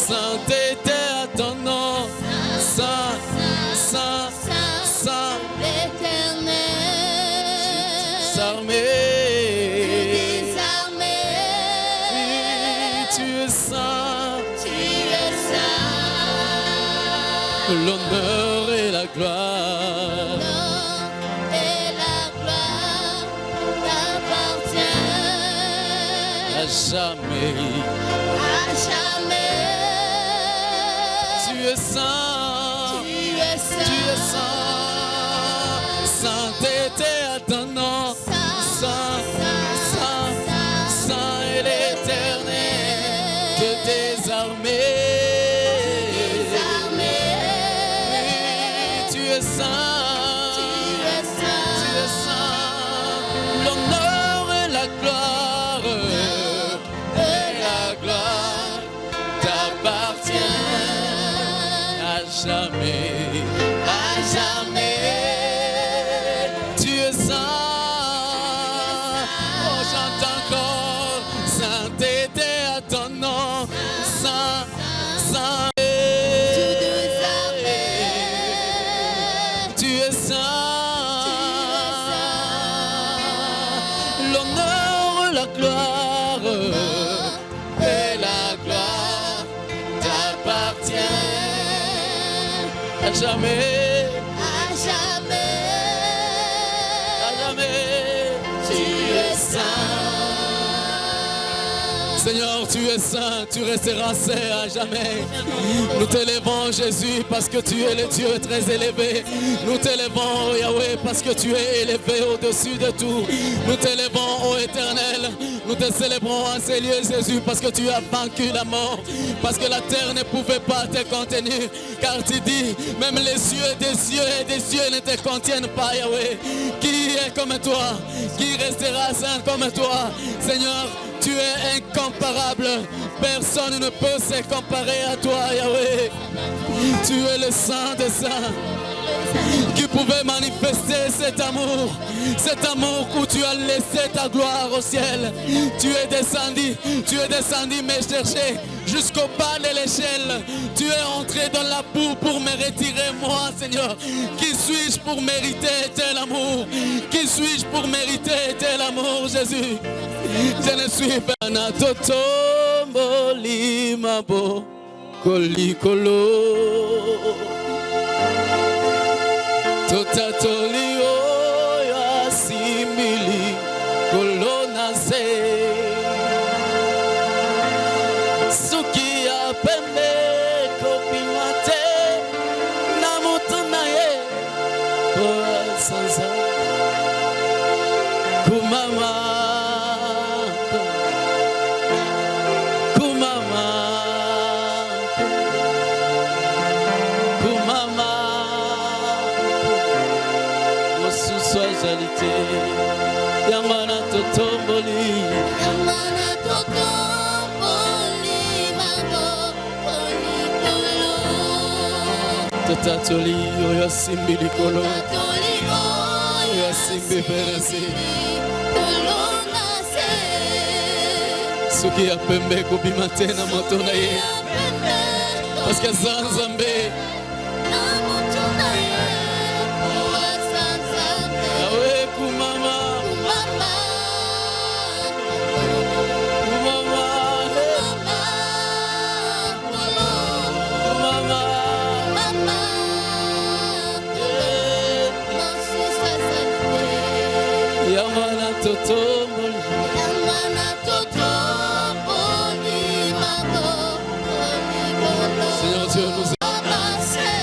sainteté à ton nom. Saint, saint, saint, l'Éternel. désarmé. Désarmé. Tu es saint. Tu es saint. L'honneur et la gloire. L'honneur et la gloire t'appartiennent. À jamais. À jamais. Tu es saint. Tu es saint. Tu es saint. Sainteté à ton nom. Saint, saint, saint et l'Éternel. Te désarmer. Tu es saint. Tu es saint. L'honneur et la gloire. Jamais, à jamais, tu es saint. Oh, chante encore, sainteté à ton nom, saint, saint. Tu es saint. L'honneur, la gloire et la gloire t'appartient. À jamais, À jamais. à jamais, tu es saint. Seigneur, tu es saint, tu resteras saint à jamais. Nous t'élevons, Jésus, parce que tu es le Dieu très élevé. Nous t'élevons, Yahweh, parce que tu es élevé au-dessus de tout. Nous t'élevons, ô Éternel. Nous te célébrons en ces lieux, Jésus, parce que tu as vaincu la mort. Parce que la terre ne pouvait pas te contenir. Car tu dis, même les cieux des cieux et des cieux ne te contiennent pas, Yahweh. Qui est comme toi? Qui restera saint comme toi? Seigneur, tu es incomparable. Personne ne peut se comparer à toi, Yahweh. Tu es le Saint des Saints qui pouvait manifester cet amour où tu as laissé ta gloire au ciel. Tu es descendu me chercher jusqu'au bas de l'échelle. Tu es entré dans la boue pour me retirer, moi, Seigneur. Qui suis-je pour mériter tel amour? Qui suis-je pour mériter tel amour, Jésus? Je ne suis pas un totombo limabo kolikolo. Totatolio ya simili kolona se. Suki ya pembe kopimate namutunaye kwa sansa kumama. Yamana totomboli, Yamana totomboli, mamo kolikolo. totatoli oyo simbili kolo, Tatoli oyo simbi peresi. kolona se. Suki ya pembe kobima te na moto na ye, parce que sans Nzambe yawe kumama. Yamana totomboli, Seigneur Dieu,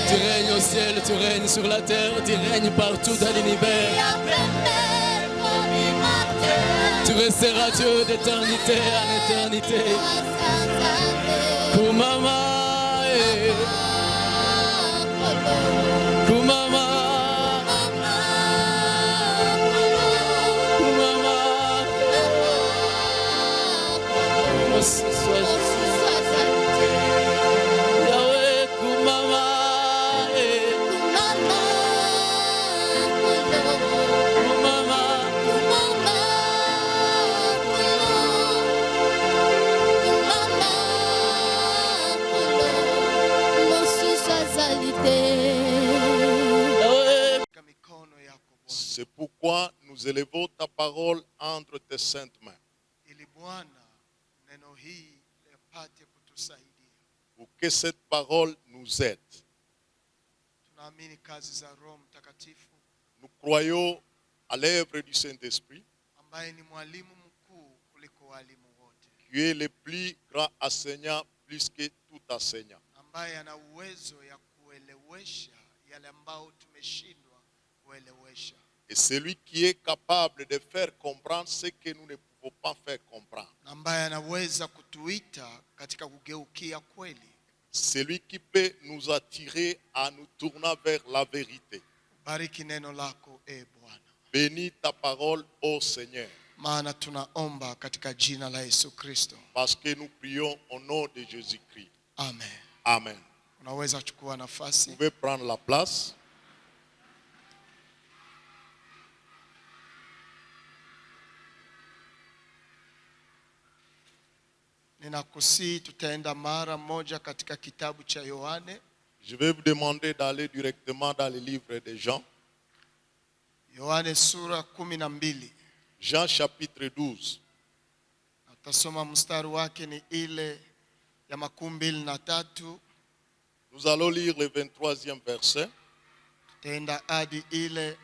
tu règnes au ciel, tu règnes sur la terre, tu règnes partout dans l'univers. Tu resteras Dieu d'éternité en éternité. Kumama, Kumama, Kumama. Sois Yahweh, Kumama, Kumama. C'est pourquoi nous élevons ta parole entre tes saintes mains, ili Bwana neno hii lipate kutusaidia. pour que cette parole nous aide. Tunaamini kazi za Roho Mtakatifu Nous croyons à l'œuvre du Saint-Esprit, ambaye ni mwalimu mkuu kuliko walimu wote, qui est le plus grand enseignant plus que tout enseignant, ambaye ana uwezo ya kuelewesha yale ambao tumeshindwa kuelewesha, et celui qui est capable de faire comprendre ce que nous ne pouvons pas faire comprendre. ambaye anaweza kutuita katika kugeukia kweli. Celui qui peut nous attirer à nous tourner vers la vérité. Bariki neno lako Bwana. Bénis ta parole, ô Seigneur, Maana tunaomba katika jina la Yesu Kristo. parce que nous prions au nom de Jésus-Christ. Amen. Amen. Unaweza chukua Vous nafasi. pouvez prendre la place. Ninakusii tutaenda mara moja katika kitabu cha Yohane. Je vais vous demander d'aller directement dans le livre de Jean. Yohane sura 12. Jean chapitre 12. Utasoma mstari wake ni ile ya 23. Nous allons lire le 23e verset Tutaenda hadi ile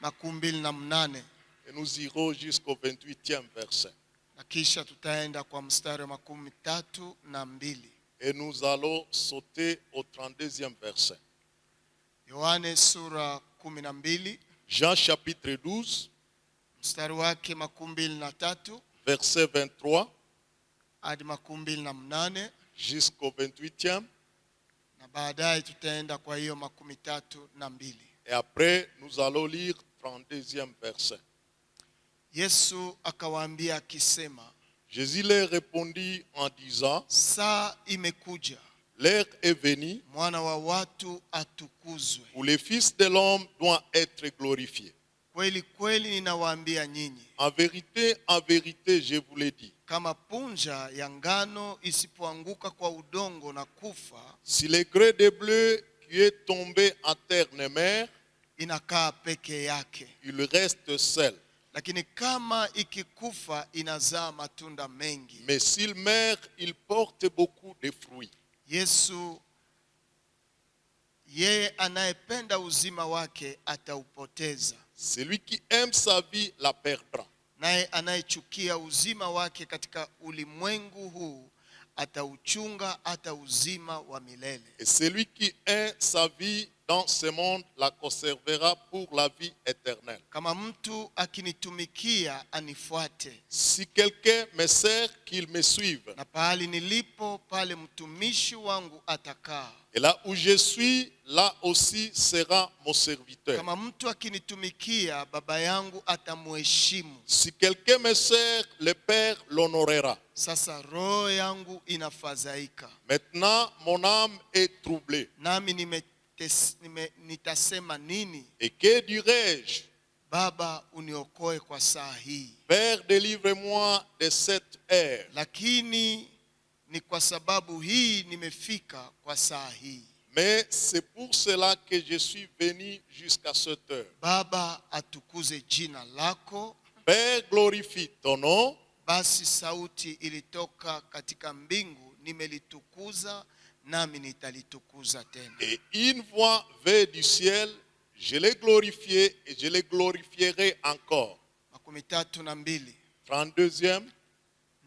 28 et nous irons jusqu'au 28e verset. na kisha tutaenda kwa mstari wa 32. Et nous allons sauter au 32e verset. Yohane sura 12 Jean chapitre 12, mstari wake 23 verset 23 hadi 28, jusqu'au 28e. na baadaye tutaenda kwa hiyo 32. Et après, nous allons lire 32e verset. Yesu akawaambia akisema, Jésus leur répondit en disant, saa imekuja l'heure est venue mwana wa watu atukuzwe. où le Fils de l'homme doit être glorifié. Kweli kweli ninawaambia nyinyi, En vérité, je vous l'ai dit. kama punja ya ngano isipoanguka kwa udongo na kufa, Si le grès de bleu qui est tombé à terre ne meurt, inakaa peke yake, il reste seul. lakini kama ikikufa inazaa matunda mengi. Mais s'il meurt, il porte beaucoup de fruits. Yesu, yeye anayependa uzima wake ataupoteza, Celui qui aime sa vie la perdra. naye anayechukia uzima wake katika ulimwengu huu atauchunga hata uzima wa milele. Et celui qui aime sa vie dans ce monde la conservera pour la vie éternelle. Kama mtu akinitumikia anifuate, Si quelqu'un me sert, qu'il me suive. na pahali nilipo pale mtumishi wangu atakaa. Et là où je suis, là aussi sera mon serviteur. Kama mtu akinitumikia, baba yangu atamheshimu. Si quelqu'un me sert, le Père l'honorera. Sasa roho yangu inafadhaika, Maintenant, mon âme est troublée. nami nitasema nini? Et que dirai-je? Baba, uniokoe kwa saa hii. Père, délivre-moi de cette heure. Lakini ni kwa sababu hii nimefika kwa saa hii. Mais c'est pour cela que je suis venu jusqu'à cette heure. Baba, atukuze jina lako. Père, glorifie ton nom. Basi sauti ilitoka katika mbingu, nimelitukuza nami nitalitukuza tena. Et une voix vint du ciel, je l'ai glorifié et je le glorifierai encore. 32. 32e.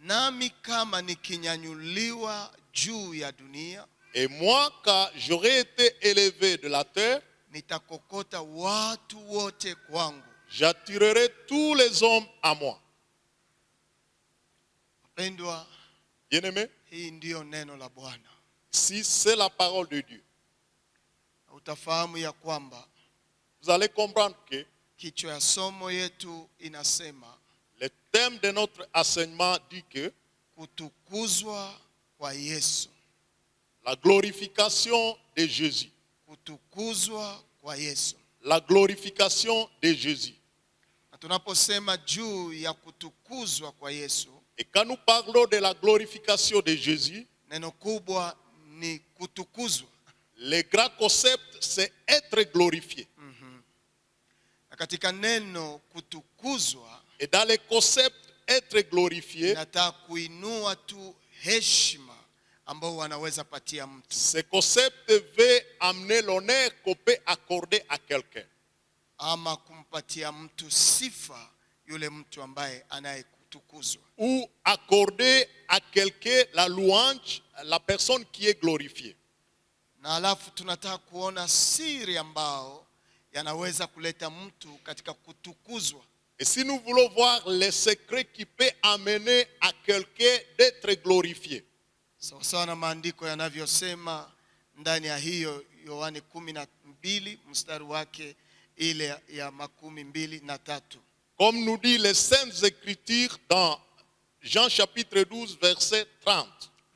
Nami kama nikinyanyuliwa juu ya dunia, Et moi, car j'aurais été élevé de la terre, nitakokota watu wote kwangu. j'attirerai tous les hommes à moi. Wapendwa, Bien-aimés, hii ndiyo neno la Bwana. si c'est la parole de Dieu, Utafahamu ya kwamba vous allez comprendre que kichwa ya somo yetu inasema le thème de notre enseignement dit que kutukuzwa kwa Yesu. la glorification de Jésus. Kutukuzwa kwa Yesu. La glorification de Jésus. Na tunaposema juu ya kutukuzwa kwa Yesu, Et quand nous parlons de la glorification de Jésus, neno kubwa ni kutukuzwa. le grand concept, c'est être glorifié. Na katika neno kutukuzwa, et dans le concept être glorifié, nataka kuinua tu heshima ambao wanaweza patia mtu. ce concept veut amener l'honneur qu'on peut accorder à quelqu'un. Ama kumpatia mtu sifa yule mtu ambaye anayekutukuzwa. Ou accorder à quelqu'un la louange, la personne qui est glorifiée. Na alafu tunataka kuona siri ambao yanaweza kuleta mtu katika kutukuzwa. Et si nous voulons voir les secrets qui peut amener à quelqu'un d'être glorifié. Sawa na maandiko yanavyosema ndani ya hiyo Yohane 12 mstari wake ile ya 23. Comme nous dit les Saintes Écritures dans Jean chapitre 12 verset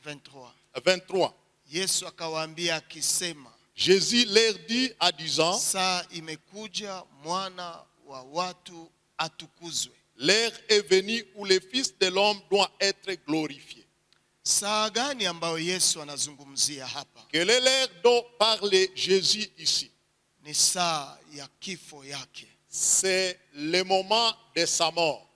23. Yesu akawaambia akisema, Jésus leur dit à disant, saa imekuja mwana wa watu atukuzwe. l'heure est venue où le Fils de l'homme doit être glorifié. Saa gani ambayo Yesu anazungumzia hapa? Quelle est l'heure dont parle Jésus ici? Ni saa ya kifo yake. C'est le moment de sa mort.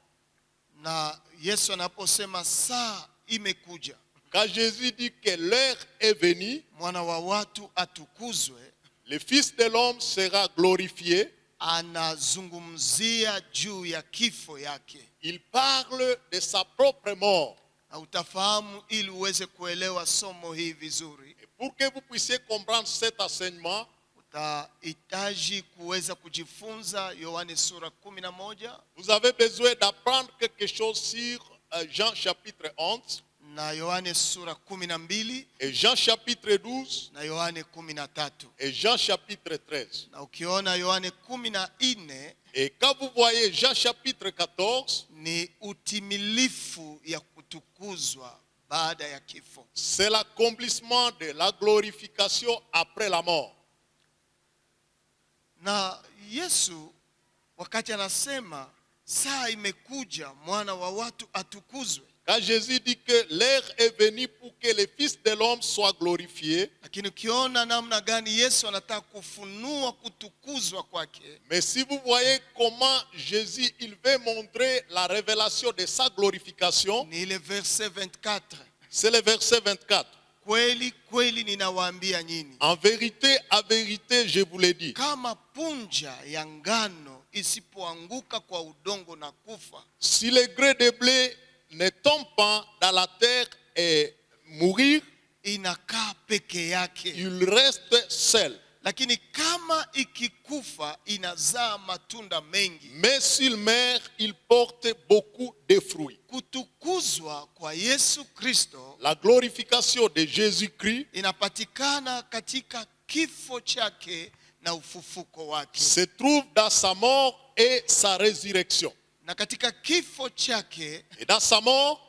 Na Yesu anaposema saa imekuja, Quand Jésus dit que l'heure est venue, mwana wa watu atukuzwe, le Fils de l'homme sera glorifié. anazungumzia juu ya kifo yake. Il parle de sa propre mort. Na utafahamu ili uweze kuelewa somo hii vizuri, Et pour que vous puissiez comprendre cet enseignement, utahitaji kuweza kujifunza Yohane sura 11 vous avez besoin d'apprendre quelque chose sur Jean chapitre 11 na Yohane sura 12 et Jean chapitre 12 na Yohane 13. et Jean chapitre 13. Na ukiona Yohane 14 Et quand vous voyez Jean chapitre 14, ni utimilifu ya kutukuzwa baada ya kifo. c'est l'accomplissement de la glorification après la mort. Na Yesu wakati anasema saa imekuja mwana wa watu atukuzwe, Quand Jésus dit que l'heure est venue pour que le Fils de l'homme soit glorifié, lakini ukiona namna gani Yesu anataka kufunua kutukuzwa kwake, mais si vous voyez comment Jésus il veut montrer la révélation de sa glorification, ni ile verset 24. c'est le verset 24. Kweli kweli ninawaambia nyinyi, En vérité, à vérité, je vous l'ai dit. kama punja ya ngano isipoanguka kwa udongo na kufa, Si le gré de blé ne tombe pas dans la terre et mourir, inakaa peke yake. il reste seul. Lakini kama ikikufa inazaa matunda mengi. Mais s'il meurt, il porte beaucoup de fruits. Kutukuzwa kwa Yesu Kristo La glorification de Jésus-Christ inapatikana katika kifo chake na ufufuko wake. se trouve dans sa mort et sa résurrection. Na katika kifo chake Et dans sa mort,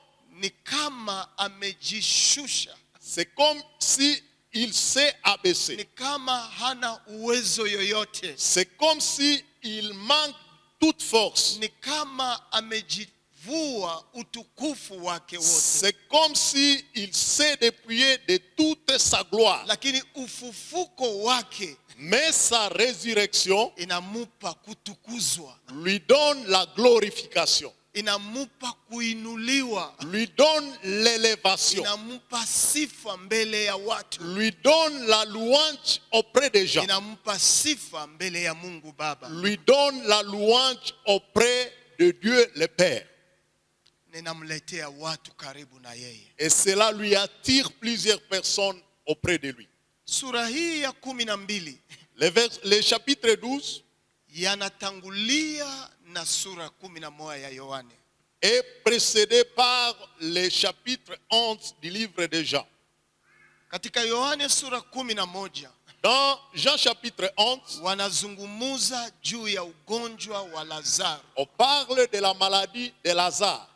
ni kama amejishusha, c'est comme si il s'est ni abaissé. kama hana uwezo yoyote, C'est comme si il manque toute force. ni kama amejivua utukufu wake wote. C'est comme si il s'est dépouillé de toute sa gloire. Lakini ufufuko wake Mais sa résurrection inamupa kutukuzwa, lui donne la glorification, inamupa kuinuliwa, lui donne l'élévation, inamupa sifa mbele ya watu, lui donne la louange auprès des gens, inamupa sifa mbele ya Mungu Baba. lui donne la louange auprès de Dieu le Père. Ninamletea watu karibu na yeye. Et cela lui attire plusieurs personnes auprès de lui. Sura hii ya 12 Le chapitre 12 yanatangulia na sura 11 ya Yohane. est précédé par le chapitre 11 du livre de Jean. Katika Yohane sura 11 Dans Jean chapitre 11, wanazungumuza juu ya ugonjwa wa Lazaro, on parle de la maladie de Lazare,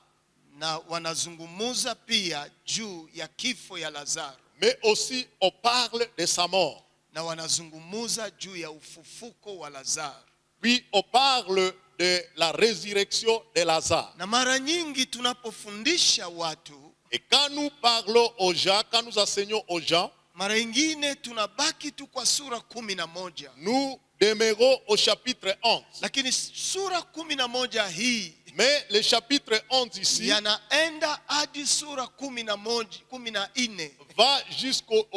na wanazungumuza pia juu ya kifo ya Lazaro, mais aussi on parle de sa mort. na wanazungumuza juu ya ufufuko wa Lazaro. Puis on parle de la résurrection de Lazare. Na mara nyingi tunapofundisha watu, Et quand nous parlons aux gens, quand nous enseignons aux gens, mara nyingine tunabaki tu kwa sura 11. nous demeurons au chapitre 11. Lakini sura 11 hii Mais le chapitre 11 ici yanaenda hadi sura 14 va jusqu'au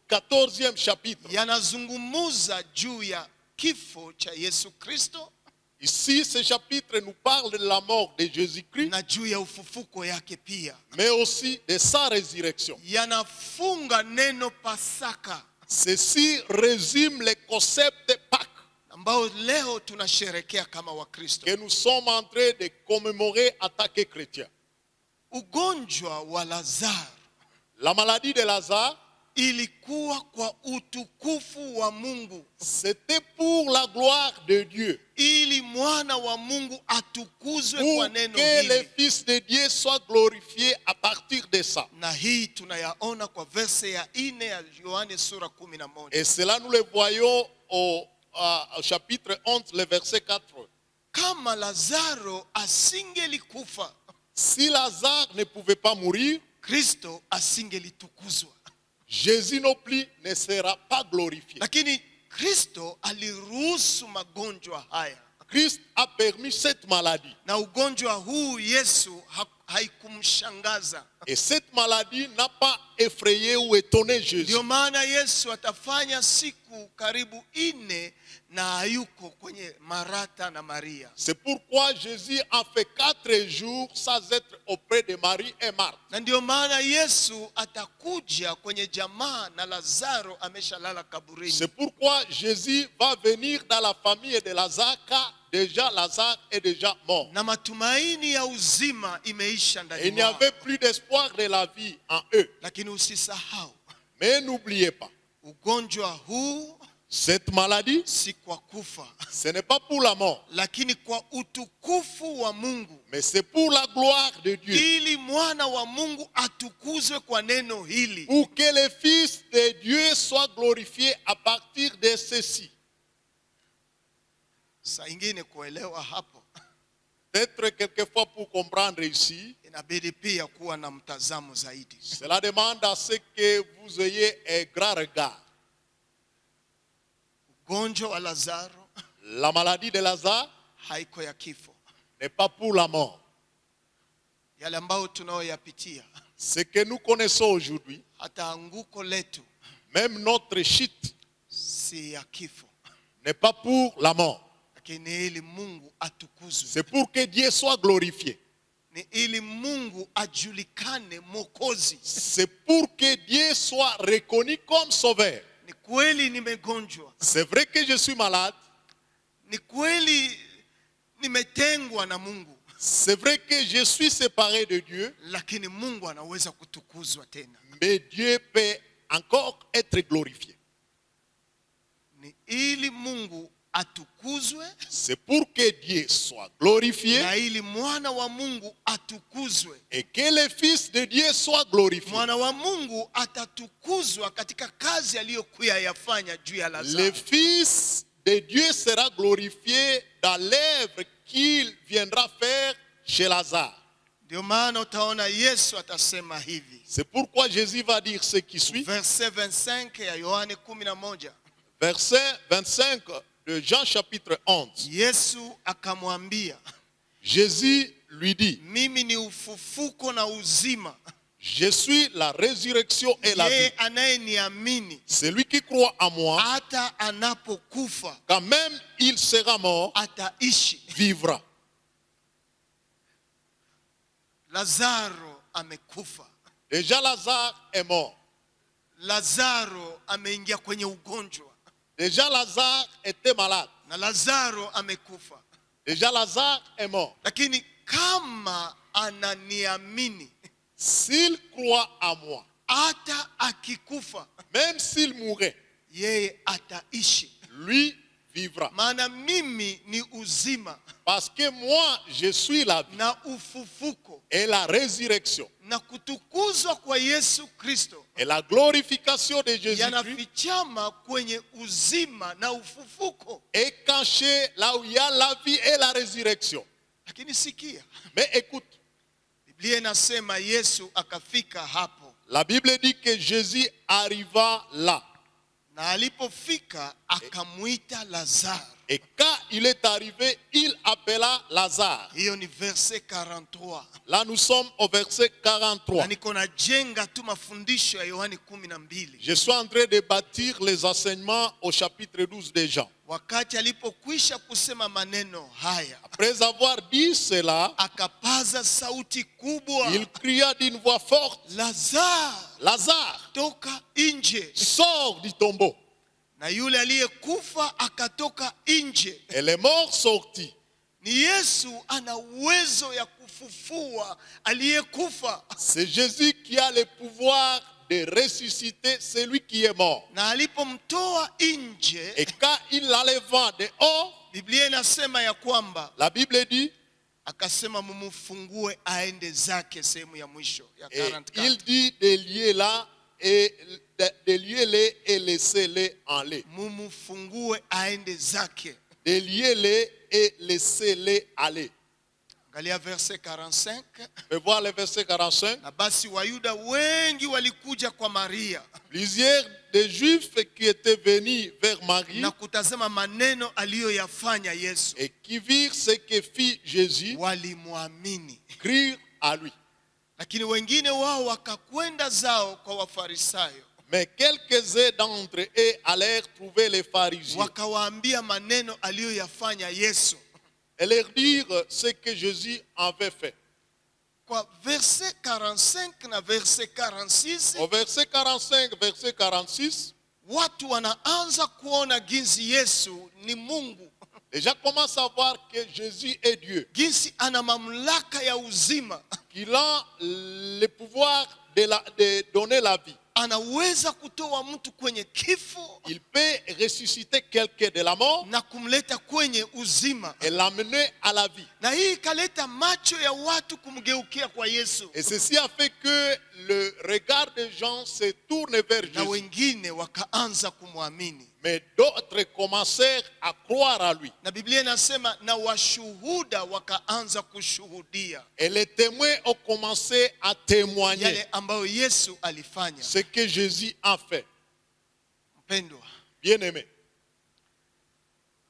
14e chapitre. yanazungumuza juu ya kifo cha Yesu Kristo Ici, ce chapitre nous parle de la mort de Jésus-Christ, na juu ya ufufuko yake pia. mais aussi de sa résurrection. Yanafunga neno Pasaka Ceci résume le concept de Pâques ambao leo tunasherekea kama Wakristo. que nous sommes en train de commémorer en tant que chrétiens. Ugonjwa wa Lazaro La maladie de Lazare, ilikuwa kwa utukufu wa Mungu, c'était pour la gloire de Dieu, ili mwana wa Mungu atukuzwe kwa pour neno que le hili. Fils de Dieu soit glorifié à partir de ça. Na hii tunayaona kwa verse ya 4 ya Yohane sura 11. Et cela, nous le voyons au chapitre 11, le verset 4. Kama Lazaro asingelikufa, Si Lazare ne pouvait pas mourir, Kristo asingelitukuzwa. Jésus non plus ne sera pas glorifié. Lakini Kristo aliruhusu magonjwa haya, Christ a permis cette maladie. na ugonjwa huu Yesu haikumshangaza. Et cette maladie n'a pas effrayé ou étonné Jésus. Ndio maana Yesu atafanya siku karibu 4 na hayuko kwenye Martha na Maria. C'est pourquoi Jésus a fait 4 jours sans être auprès de Marie et Marthe. Na ndio maana Yesu atakuja kwenye jamaa na Lazaro ameshalala kaburini. C'est pourquoi Jésus va venir dans la famille de Lazare, car déjà Lazare est déjà mort. Na matumaini ya uzima imeisha Et ndani il n'y mwao. avait plus d'espoir de la vie en eux. Lakini usisahau, Mais n'oubliez pas, ugonjwa huu cette maladie, si kwa kufa, ce n'est pas pour la mort, lakini kwa utukufu wa Mungu, mais c'est pour la gloire de Dieu. ili mwana wa Mungu atukuzwe kwa neno hili. Pour que le Fils de Dieu soit glorifié à partir de ceci. Saa ingine kuelewa hapo, Peut-être quelquefois pour comprendre ici, inabidi pia kuwa na mtazamo zaidi. cela demande à ce que vous ayez un grand regard. Ugonjwa wa Lazaro La maladie de Lazare haiko ya kifo. n'est pas pour la mort. Yale ambayo tunayoyapitia, Ce que nous connaissons aujourd'hui, hata anguko letu, même notre chute, si ya kifo, n'est pas pour la mort. lakini ili Mungu atukuzwe, C'est pour que Dieu soit glorifié. ni ili Mungu ajulikane Mwokozi. C'est pour que Dieu soit reconnu comme sauveur. Ni kweli nimegonjwa, C'est vrai que je suis malade. ni kweli nimetengwa na Mungu, C'est vrai que je suis séparé de Dieu. lakini Mungu anaweza kutukuzwa tena. Mais Dieu peut encore être glorifié. Ni ili Mungu atukuzwe C'est pour que Dieu soit glorifié na ili mwana wa Mungu atukuzwe. et que le Fils de Dieu soit glorifié. Mwana wa Mungu atatukuzwa katika kazi aliyokuya yafanya juu ya Le Lazaro. Fils de Dieu sera glorifié dans l'œuvre qu'il viendra faire chez Lazare. Ndio maana utaona Yesu atasema hivi, C'est pourquoi Jésus va dire ce qui suit. verse 25 ya Yohane 11. Verset 25 de Jean chapitre 11. Yesu akamwambia, Jésus lui dit, mimi ni ufufuko na uzima. je suis la résurrection et la Yeye vie. anayeniamini Celui qui croit en moi, hata anapokufa quand même il sera mort, ataishi. vivra. Lazaro amekufa. Déjà Lazare est mort. Lazaro ameingia kwenye ugonjwa Déjà Lazare était malade. na Lazaro amekufa. Déjà Lazare est mort. Lakini kama ananiamini, S'il croit en moi, hata akikufa, même s'il mourait, yeye ataishi. lui vivra. Maana mimi ni uzima Parce que moi, je suis la vie na ufufuko, et la résurrection. na kutukuzwa kwa Yesu Kristo Et la glorification de Jésus-Christ yanafichama kwenye uzima na ufufuko. est cachée là où il y a la vie et la résurrection. Lakini sikia, Mais écoute, Biblia inasema Yesu akafika hapo, la Bible dit que Jésus arriva là. Na alipofika akamuita Lazaro. Et quand il est arrivé, il appela Lazare. Hiyo ni verset 43. Là, nous sommes au verset 43. Na niko najenga tu mafundisho ya Yohani 12. Je suis en train de bâtir les enseignements au chapitre 12 de Jean. Wakati alipokwisha kusema maneno haya, Après avoir dit cela, akapaza sauti kubwa, il cria d'une voix forte, Lazaro, Lazare, toka nje. sors du tombeau. Na yule aliyekufa akatoka nje. Et les morts sortis. Ni Yesu ana uwezo ya kufufua aliyekufa. C'est Jésus qui a le pouvoir de ressusciter celui qui est mort. Na alipomtoa nje, Et quand il l'enleva dehors, Biblia inasema ya kwamba la Bible dit, akasema mumufungue aende zake sehemu ya mwisho ya et 44. il dit de lier là et de lier-les et laisser-les en les. Mumufungue aende zake. De lier-les et laisser-les aller. Angalia verset 45. On peut voir le verset 45. Na basi Wayuda wengi walikuja kwa Maria Plusieurs des Juifs qui étaient venus vers Marie na kutazama maneno aliyoyafanya Yesu, et qui virent ce que fit Jésus, walimwamini. crurent à lui. Lakini wengine wao wakakwenda zao kwa Wafarisayo, Mais quelques-uns d'entre eux allèrent trouver les pharisiens wakawaambia maneno aliyoyafanya Yesu. et leur dire ce que Jésus avait fait. Kwa verset 45 na verset 46, Au verset 45, verset 46, watu wanaanza kuona jinsi Yesu ni Mungu, les gens commencent à voir que Jésus est Dieu, jinsi ana mamlaka ya uzima, qu'il a le pouvoir de donner la vie. anaweza kutoa mtu kwenye kifo Il peut ressusciter quelqu'un de la mort na kumleta kwenye uzima. et l'amener à la vie. Na hii ikaleta macho ya watu kumgeukia kwa Yesu, Et ceci a fait que le regard des gens se tourne vers na Jésus. wengine wakaanza kumwamini. Mais d'autres commencèrent à croire à lui. Na Biblia inasema na washuhuda wakaanza kushuhudia Et les témoins ont commencé à témoigner yale ambayo Yesu alifanya. ce que Jésus a fait. Mpendwa, Bien-aimés,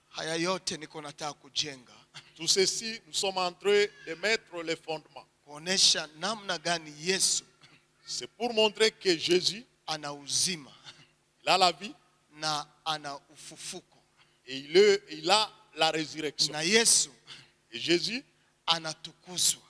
haya yote niko nataka kujenga, tout ceci, nous sommes en train de mettre les fondements. kuonesha namna gani Yesu C'est pour montrer que Jésus, ana uzima il a la vie na ana ufufuko, et il a la résurrection. na Yesu Et Jésus, anatukuzwa,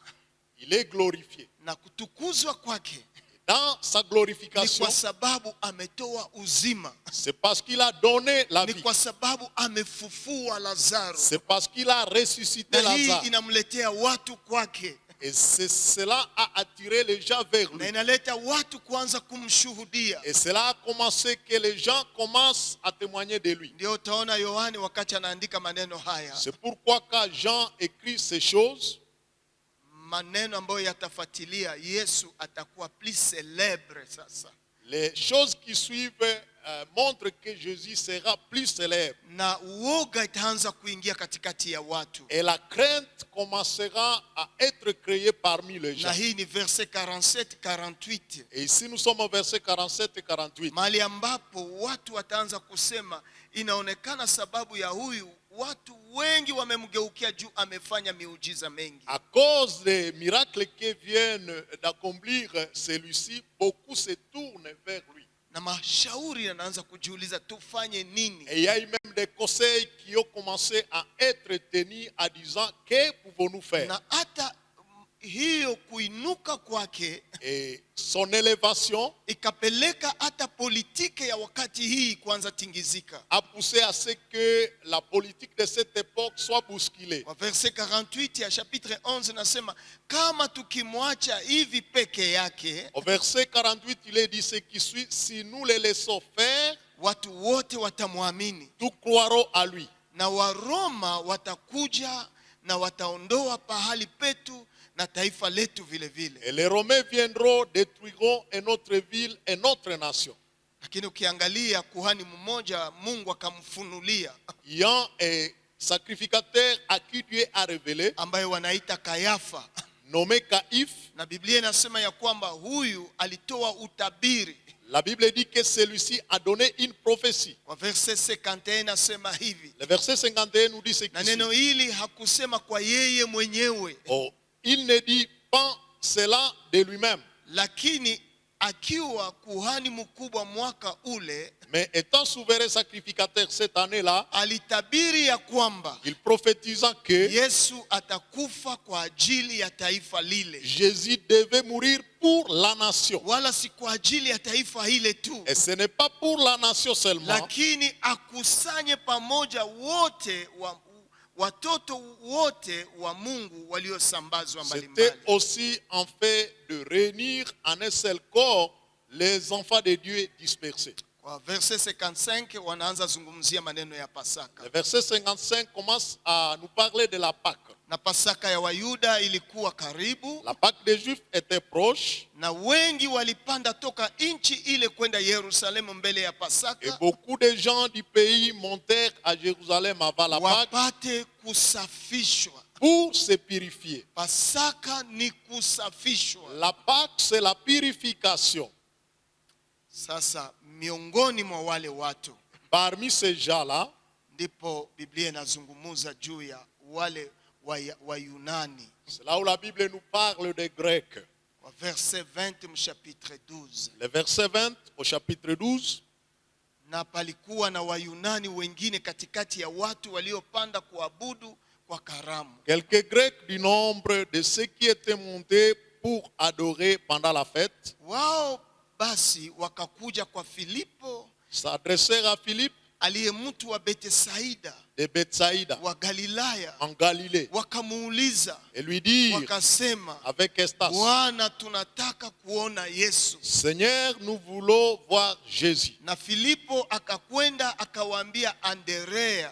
il est glorifié. na kutukuzwa kwake Dans sa ni glorification, kwa sababu ametoa uzima, c'est parce qu'il a donné la ni vie. kwa sababu amefufua Lazaro, C'est parce qu'il a ressuscité na hii Lazare. inamletea watu kwake, Et cela a attiré les gens vers na lui. inaleta watu kuanza kumshuhudia. Et cela a commencé que les gens commencent à témoigner de lui. Ndio utaona Yohani wakati anaandika maneno haya, C'est pourquoi quand Jean écrit ces choses, maneno ambayo yatafuatilia, Yesu atakuwa plus célèbre sasa, les choses qui suivent montrent que Jésus sera plus célèbre. na uoga itaanza kuingia katikati ya watu. Et la crainte commencera à être créée parmi les gens. Na hii ni verset 47-48, Et ici nous sommes au verset 47 et 48. mahali ambapo watu wataanza kusema inaonekana sababu ya huyu watu wengi wamemgeukia juu amefanya miujiza mengi. À cause des miracles qui viennent d'accomplir celui-ci, beaucoup se tournent vers lui. Na mashauri yanaanza kujiuliza tufanye nini? Et il y a eu même des conseils qui ont commencé à être tenus en disant que pouvons-nous faire. Na hata hiyo kuinuka kwake Et son élévation ikapeleka hata politike ya wakati hii kuanza tingizika. a poussé à ce que la politique de cette époque soit bousculée. Kwa verset 48 ya chapitre 11 nasema kama tukimwacha hivi peke yake, Au verset 48, il est dit ce qui suit, si nous les laissons faire, watu wote watamwamini, nous croirons à lui. na Waroma watakuja na wataondoa pahali petu na taifa letu vile vile. Et les Romains viendront, détruiront et notre ville et notre nation. Lakini ukiangalia kuhani mmoja Mungu akamfunulia, Il y a un sacrificateur à qui Dieu a révélé, ambaye wanaita Kayafa, nommé Caïphe. na Biblia inasema ya kwamba huyu alitoa utabiri La Bible dit que celui-ci a donné une prophétie. Kwa verse 51 nasema hivi, Le verset 51 nous dit ce na qui neno suit. hili hakusema kwa yeye mwenyewe, Oh, il ne dit pas cela de lui-même, lakini akiwa kuhani mkubwa mwaka ule, mais étant souverain sacrificateur cette année-là, alitabiri ya kwamba il prophétisa que Yesu atakufa kwa ajili ya taifa lile, Jésus devait mourir pour la nation. wala si kwa ajili ya taifa ile tu, Et ce n'est pas pour la nation seulement, lakini akusanye pamoja wote watoto wote wa Mungu waliosambazwa c'était mbalimbali. aussi en fait de réunir en un seul corps les enfants de Dieu dispersés. Kwa verse 55 wanaanza zungumzia maneno ya Pasaka. Le verset 55 commence à nous parler de la Pâque. Na Pasaka ya Wayuda ilikuwa karibu, La Pâque des Juifs était proche na wengi walipanda toka nchi ile kwenda Yerusalemu mbele ya et Pasaka beaucoup de gens du pays montèrent à Jérusalem avant la Pâque wapate kusafishwa. pour se purifier. Pasaka ni kusafishwa. La Pâque, c'est la purification. Sasa miongoni mwa wale watu Parmi ces gens-là, ndipo Biblia inazungumuza juu ya wale wa Yunani. c'est là où la Bible nous parle des Grecs. Kwa verset 20 mchapitre 12. Le verset 20 au chapitre 12. Na palikuwa na Wayunani wengine katikati ya watu waliopanda kuabudu kwa karamu. Quelques Grecs du nombre de ceux qui étaient montés pour adorer pendant la fête Wao basi wakakuja kwa Filipo s'adressèrent à Philippe aliye mtu wa Betsaida de Bethsaïda wa Galilaya, en Galilée wakamuuliza et lui dirent wakasema, avec Estas: Bwana, tunataka kuona Yesu. Seigneur, nous voulons voir Jésus. Na Filipo akakwenda akawaambia Andrea,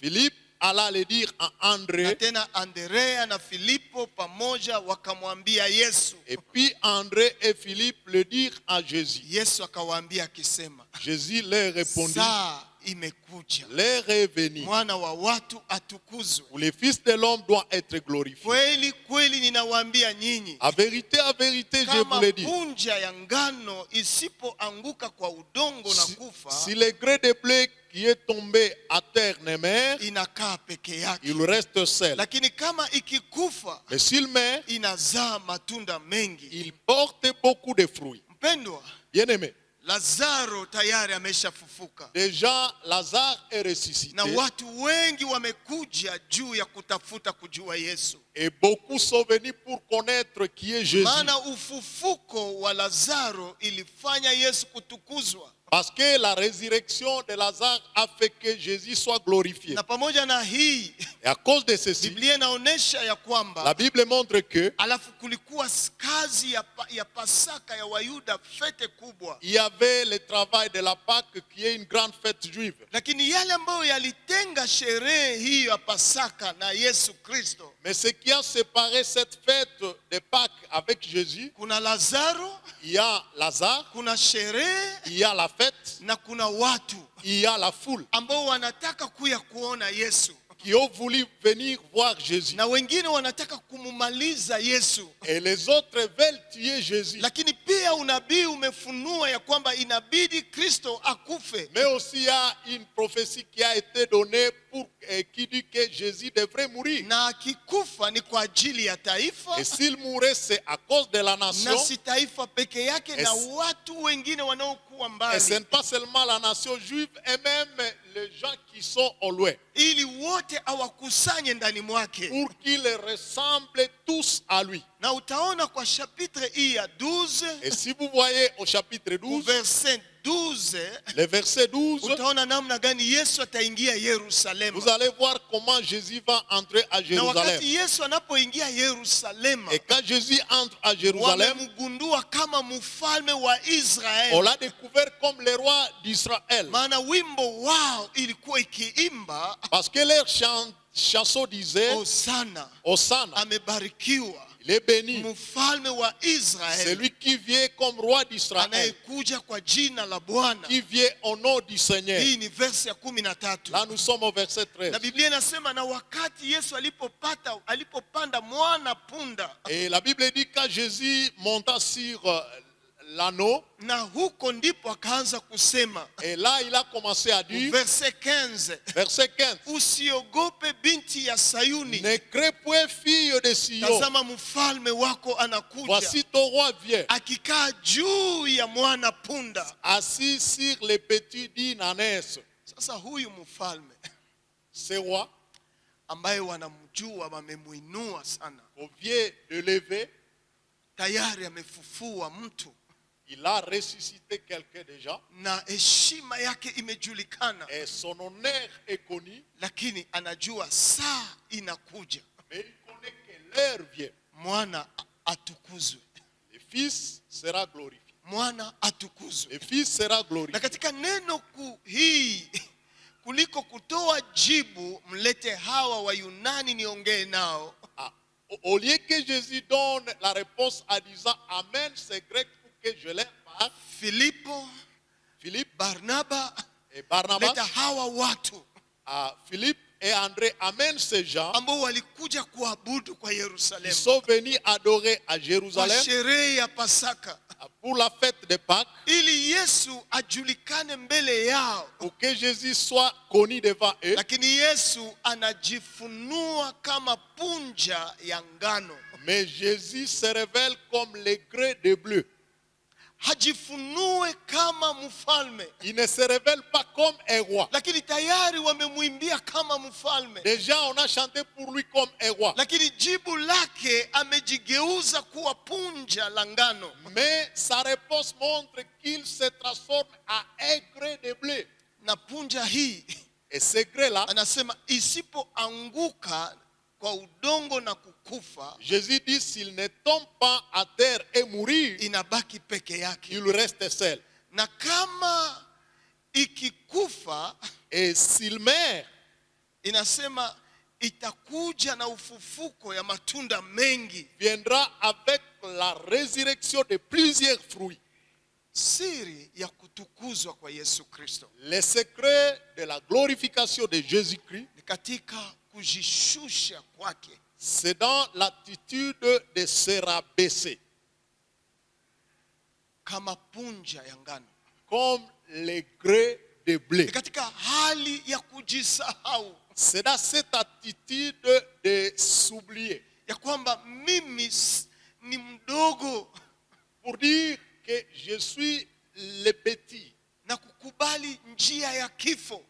Philippe alla le dire à na André, tena Andrea na Filipo pamoja wakamwambia Yesu. et puis André et Philippe le dirent à Jésus. Yesu akawaambia akisema, Jésus leur répondit: saa imekuja, l'heure est venue mwana wa watu atukuzwe. où le Fils de l'homme doit être glorifié. Kweli kweli ninawaambia nyinyi, À vérité, je kama vous le dis, punja ya ngano isipoanguka kwa udongo na kufa, si le gré de blé qui est tombé à terre ne meurt, inakaa peke yake, il reste seul. lakini kama ikikufa Mais s'il meurt, inazaa matunda mengi. il porte beaucoup de fruits. Mpendwa, Bien-aimé, Lazaro tayari ameshafufuka déjà Lazare est ressuscité na watu wengi wamekuja juu ya kutafuta kujua Yesu. et beaucoup sont venus pour connaître qui est Jésus. Maana ufufuko wa Lazaro ilifanya Yesu kutukuzwa, Parce que la résurrection de Lazare a fait que Jésus soit glorifié. na pamoja na hii Et à cause de ceci, Biblia inaonyesha ya la kwamba Bible montre que alafu kulikuwa kazi ya Pasaka ya Wayuda, fete kubwa, il y avait le travail de la Pâque qui est une grande fête juive. lakini yale ambayo yalitenga sherehe hiyo ya Pasaka na Yesu Kristo, Mais ce qui a séparé cette fête de Pâques avec Jésus, kuna Lazaro, il y a Lazare, kuna sherehe il y a la fête, na kuna watu il y a la foule ambao wanataka kuya kuona Yesu, qui ont voulu venir voir Jésus. na wengine wanataka kumumaliza Yesu. Et les autres veulent tuer Jésus. Lakini pia unabii umefunua ya kwamba inabidi Kristo akufe, Mais aussi il y a une prophétie qui a été donnée qui dit que Jésus devrait mourir. na akikufa ni kwa ajili ya taifa, Et s'il mourait, c'est à cause de la na nation. si taifa peke yake, na Es- watu wengine wanaokuwa Et ce mbali, n'est pas seulement la nation juive, et même les gens qui sont au loin. ili wote awakusanye ndani mwake. Pour qu'ils ressemblent tous à lui. Na utaona kwa chapitre hii ya 12 Et si vous voyez au chapitre 12, verset 12, le verset 12, utaona namna gani Yesu ataingia Yerusalemu. vous allez voir comment Jésus va entrer à Na Jérusalem. wakati Yesu anapoingia Yerusalemu, Et quand Jésus entre à Jérusalem, wamemgundua kama mfalme wa on Israeli, l'a découvert comme le roi d'Israël. maana wimbo wao ilikuwa ikiimba Parce que leur chanson disait: Hosana, Hosanna, amebarikiwa il est béni, mfalme wa Israeli celui qui vient comme roi d'Israël, anayekuja kwa jina la Bwana. qui vient au nom du Seigneur. Hii ni verse ya 13. Là, nous sommes au verset 13. Na Biblia inasema, na wakati Yesu alipopanda mwana punda, Et la Bible dit quand Jésus monta sur l'anneau. Na huko ndipo akaanza kusema, Et là, il a commencé à dire, verset 15, verset 15, usiogope binti ya Sayuni, ne crains point, fille de Sion. tazama mfalme wako anakuja, Voici ton roi vient, akikaa juu ya mwana punda. assis sur les petits d'une ânesse. Sasa huyu mfalme Ce roi, ambaye wanamjua, wamemuinua sana, au vient de lever, tayari amefufua mtu il a ressuscité quelqu'un déjà, na heshima yake imejulikana, et son honneur est connu, lakini anajua saa inakuja mais il connaît que l'heure vient. mwana atukuzwe, Le Fils sera glorifié. mwana atukuzwe. Le Fils sera Na glorifié. katika neno hii, kuliko kutoa jibu, mlete hawa Wayunani niongee nao. Ah, au lieu que Jésus donne la réponse en disant Amen, c'est grec pour que je leur parle, Filipo, Philippe Barnaba, et Barnabas, leta hawa watu Philippe et André amènent ces gens ambao walikuja kuabudu kwa qui Yerusalemu sont venus adorer à kwa Jérusalem sherehe ya Pasaka, pour la fête de Pâques, ili Yesu ajulikane mbele yao. pour que Jésus soit connu devant eux. Lakini Yesu anajifunua kama punja ya ngano, Mais Jésus se révèle comme le grès de bleu. hajifunue kama mfalme, Il ne se révèle pas comme un roi. lakini tayari wamemwimbia kama mfalme. Déjà, on a chanté pour lui comme un roi. Lakini jibu lake amejigeuza kuwa punja la ngano. Mais sa réponse montre qu'il se transforme en un grès de bleu. Na punja hii Et ce grès-là, anasema isipoanguka kwa udongo na kukufa, Jésus dit, s'il ne tombe pas à terre et mourir, inabaki peke yake. il reste seul. Na kama ikikufa, Et s'il meurt, inasema itakuja na ufufuko ya matunda mengi. viendra avec la résurrection de plusieurs fruits. Siri ya kutukuzwa kwa Yesu Kristo Le secret de la glorification de Jésus-Christ, ni katika kujishusha kwake, c'est dans l'attitude de se rabaisser, kama punja ya ngano, comme le grès de blé. ni katika hali ya kujisahau, C'est dans cette attitude de s'oublier, ya kwamba mimi ni mdogo, pour dire que je suis le petit, na kukubali njia ya kifo.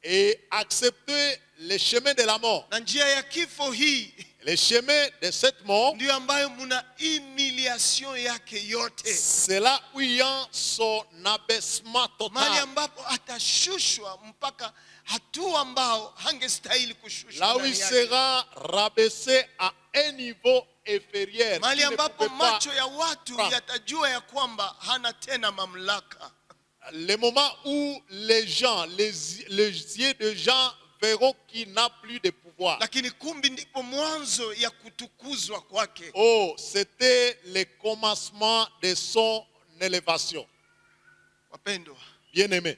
et accepter le chemin de la mort. Na njia ya kifo hii Le chemin de cette mort, ndio ambayo muna humiliation yake yote, c'est là où il y a son abaissement mahali total. ambapo atashushwa mpaka hatua ambao hangestahili kushushwa Là où il ndani yake. sera rabaissé à un niveau inférieur. Mahali Il ne ambapo pouvait pas. macho ya watu prendre. yatajua ya kwamba hana tena mamlaka. Le moment où les gens, les yeux de gens verront qu'il n'a plus de pouvoir. Lakini kumbi ndipo mwanzo ya kutukuzwa kwake. Oh, c'était le commencement de son élévation. Wapendwa, Bien-aimé,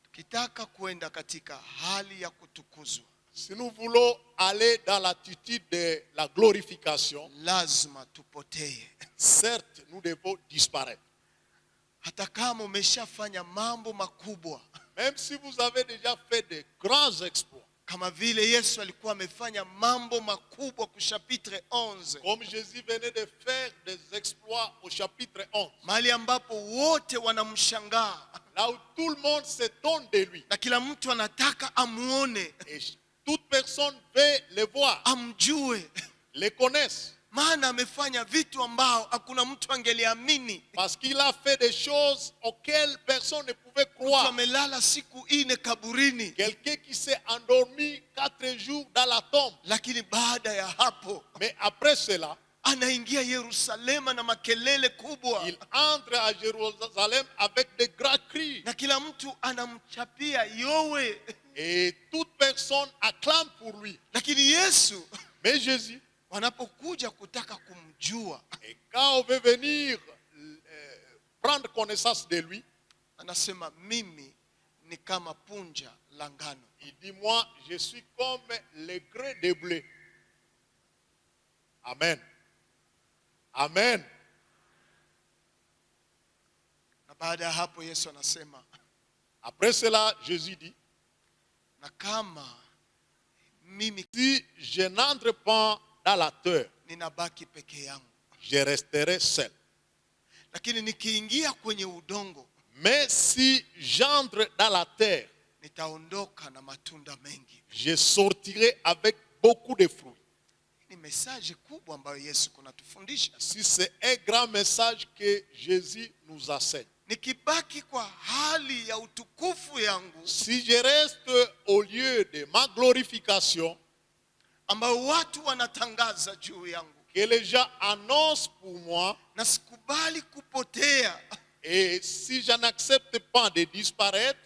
tukitaka kuenda katika hali ya kutukuzwa, si nous voulons aller dans l'attitude de la glorification, lazima tupotee. certes, nous devons disparaître. Hata kama umeshafanya mambo makubwa, Même si vous avez déjà fait de grands exploits, kama vile Yesu alikuwa amefanya mambo makubwa ku chapitre 11, comme Jésus venait de faire des exploits au chapitre 11, mahali ambapo wote wanamshangaa là où tout le monde s'étonne de lui, na kila mtu anataka amuone, et toute personne veut le voir, amjue, le connaisse, maana amefanya vitu ambao hakuna mtu angeliamini. parce qu'il a fait des choses auxquelles personne ne pouvait Mtu croire. amelala siku 4 kaburini, Quelqu'un qui s'est endormi 4 jours dans la tombe, lakini baada ya hapo mais après cela, anaingia Yerusalema na makelele kubwa, il entre à Jérusalem avec de grands cris, na kila mtu anamchapia yowe. et toute personne acclame pour lui. Lakini Yesu Mais Jésus, wanapokuja kutaka kumjua, et quand on veut venir prendre connaissance de lui, anasema mimi ni kama punja la ngano. il dit, moi, je suis comme le grès de blé. Amen. Amen. Baada ya hapo Yesu anasema, Après cela, Jésus dit, na kama mimi si je n'entre pas dans la terre, ninabaki peke yangu, je resterai seul. lakini nikiingia kwenye udongo, Mais si j'entre dans la terre, nitaondoka na matunda mengi. je sortirai avec beaucoup de fruits. Ni message kubwa ambayo Yesu kunatufundisha. Si c'est un grand message que Jésus nous enseigne. Nikibaki kwa hali ya utukufu yangu Si je reste au lieu de ma glorification, ambayo watu wanatangaza juu yangu, que les gens annoncent pour moi, na sikubali kupotea, et si je n'accepte pas de disparaître,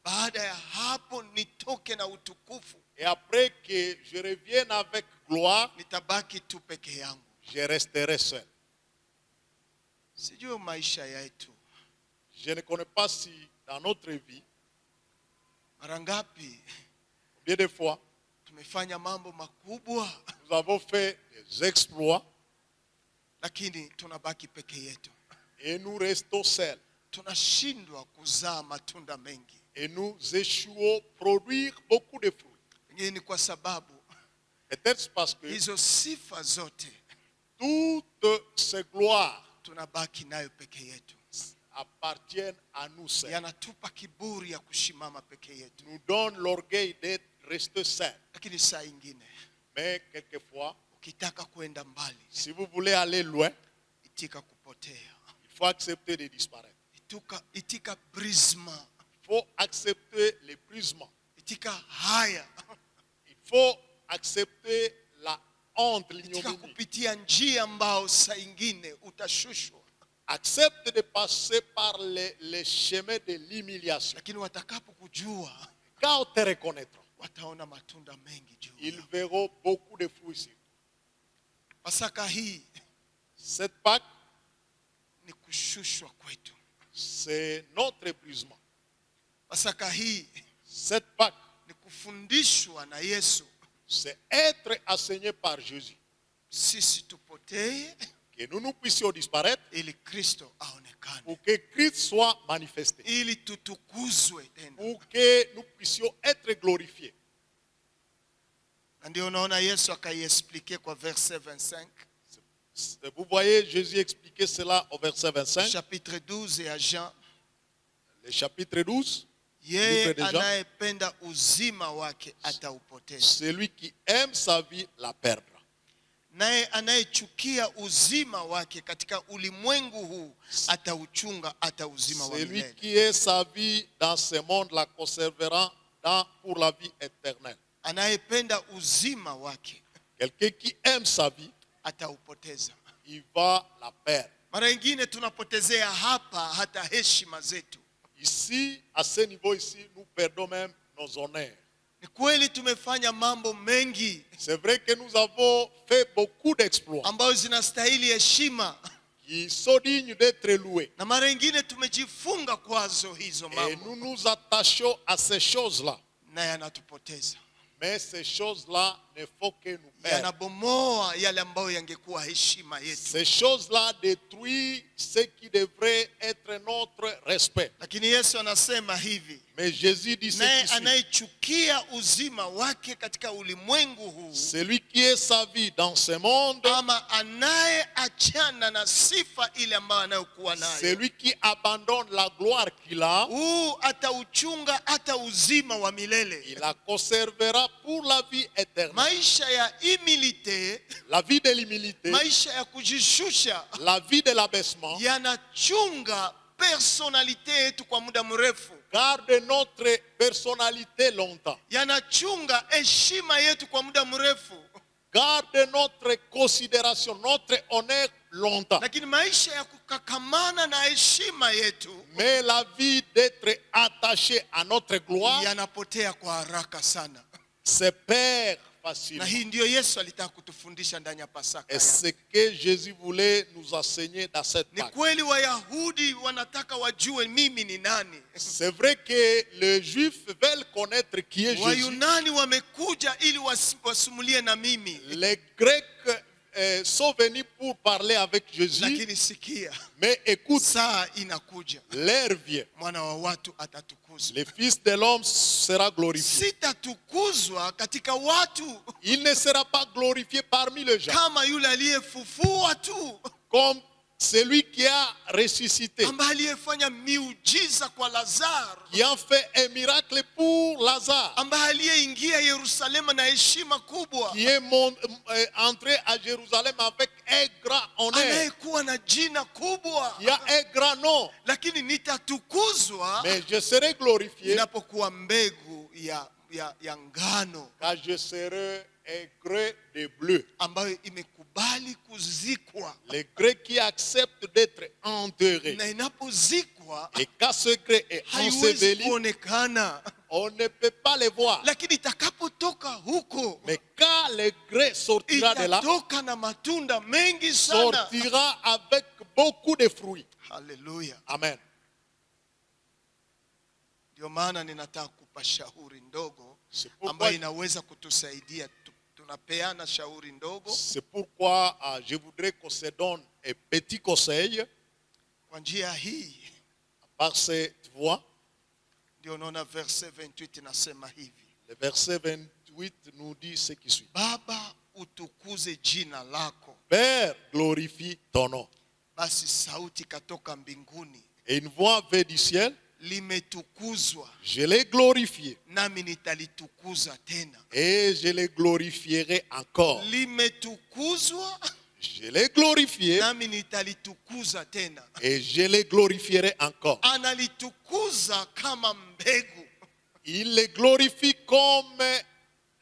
baada ya hapo nitoke na utukufu, et après que je revienne avec gloire, nitabaki tu peke yangu. je resterai seul. Sijui maisha yetu Je ne connais pas si dans notre vie, mara ngapi combien de fois, tumefanya mambo makubwa, nous avons fait des exploits lakini tunabaki peke yetu, et nous restons seuls. tunashindwa kuzaa matunda mengi. Et nous échouons produire beaucoup de fruits. Pengine ni kwa sababu Peut-être parce que hizo sifa zote toutes ces gloires tunabaki nayo peke yetu, appartiennent à nous seuls. yanatupa kiburi ya kushimama peke yetu. Nous donne l'orgueil d'être restés seuls. Lakini saa ingine Mais quelquefois, ukitaka kwenda mbali, si vous voulez aller loin, itika kupotea, il faut accepter de disparaître. itika brisma, Il faut accepter l'épuisement. itika haya, Il faut accepter la honte, itika l'ignominie. kupitia njia ambao saa ingine utashushwa. Accepte de passer par les chemins de l'humiliation. Lakini watakapokujua Quand ils te reconnaîtront, wataona matunda mengi juu ils yako. verront beaucoup de fruits ici. Pasaka hii Cette Pâque, ni kushushwa kwetu. c'est notre épuisement. Pasaka hii Cette Pâque, ni kufundishwa na Yesu, c'est être enseigné par Jésus. sisi tupotee Que nous puissions disparaître ili Kristo aonekane, pour que Christ soit manifesté. ili tutukuzwe tena. Pour que nous puissions être glorifiés. Na ndio unaona Yesu akaiexplique kwa verset 25, Vous voyez Jésus expliquer cela au verset 25, chapitre 12 ya Jean. le chapitre 12. Yeye Livre de Jean. anayependa uzima wake ataupoteza, Celui qui aime sa vie la perdra. naye anayechukia uzima wake katika ulimwengu huu atauchunga, hata uzima wa Celui milele. qui aime sa vie dans ce monde la conservera pour la vie éternelle. Anayependa uzima wake Quelqu'un qui aime sa vie, ataupoteza. il va la perdre. Mara nyingine tunapotezea hapa hata heshima zetu. Ici, à ce niveau ici, nous perdons même nos honneurs. Ni kweli tumefanya mambo mengi C'est vrai que nous avons fait beaucoup d'exploits ambayo zinastahili heshima, qui sont dignes d'être loués. na mara nyingine tumejifunga kwazo hizo Et mambo, nous nous attachons à ces choses-là. na yanatupoteza, Mais ces choses-là ne font que nous perdre. yanabomoa yale ambayo yangekuwa heshima yetu. Ces choses-là détruisent ce qui devrait être notre respect. Lakini Yesu anasema hivi, Mais Jésus dit naye ceci: anayechukia uzima wake katika ulimwengu huu, celui qui est sa vie dans ce monde, ama anayeachana na sifa ile ambayo anayokuwa nayo, celui qui abandonne la gloire qu'il a, huu atauchunga hata uzima wa milele. il la conservera pour la vie éternelle. Maisha ya humilite, La vie de l'humilité, maisha ya kujishusha, la vie de l'abaissement, yanachunga personalite yetu kwa muda mrefu, garde notre personnalité longtemps, yanachunga heshima yetu kwa muda mrefu. garde notre considération, notre honneur longtemps. Lakini maisha ya kukakamana na heshima yetu Mais la vie d'être attaché à notre gloire yanapotea kwa haraka sana. se perd Na facilement. hii ndiyo Yesu alitaka kutufundisha ndani ya Pasaka. Et ce que Jésus voulait nous enseigner dans cette Ni Pâque. kweli Wayahudi wanataka wajue mimi ni nani. C'est vrai que les Juifs veulent connaître qui est Jésus. Wayunani wamekuja ili wasumulie na mimi. Les Grecs sont venus pour parler avec Jésus, lakini sikia, mais écoute, saa inakuja l'heure vient. mwana wa watu atatukuzwa. Le Fils de l'homme sera glorifié. Sitatukuzwa katika watu Il ne sera pas glorifié parmi les gens kama yule aliyefufua tu, comme celui qui a ressuscité, ambaye aliyefanya miujiza kwa Lazaro, qui a fait un miracle pour Lazare, ambaye aliyeingia Yerusalemu na heshima kubwa, qui est entré à Jérusalem avec un grand honneur, anayekuwa na jina kubwa. qui a un grand nom. Lakini nitatukuzwa Mais je serai glorifié inapokuwa mbegu ya ngano car je serai un gré de bleu. ambayo imekubali kuzikwa, Le gré qui accepte d'être enterré. na inapozikwa Et quand ce gré est haiwezi enseveli, kuonekana, on ne peut pas le voir. lakini itakapotoka huko Mais quand le gré sortira de là, itatoka na matunda mengi sana. sortira avec beaucoup de fruits. Haleluya! Amen. Ndio maana ninataka kupa shauri ndogo C'est pourquoi, ambayo inaweza kutusaidia. Tunapeana shauri ndogo c'est pourquoi je voudrais qu'on se donne un petit conseil kwa njia hii. par cette voie. Ndio unaona verse 28 inasema hivi: Le verset 28 nous dit ce qui suit. Baba, utukuze jina lako. Père, glorifie ton nom. Basi sauti katoka mbinguni, Et une voix vint du ciel, limetukuzwa je l'ai glorifié nami nitalitukuza tena. et je le glorifierai encore. Limetukuzwa Je l'ai glorifié nami nitalitukuza tena. et je le glorifierai encore. Analitukuza kama mbegu, Il le glorifie comme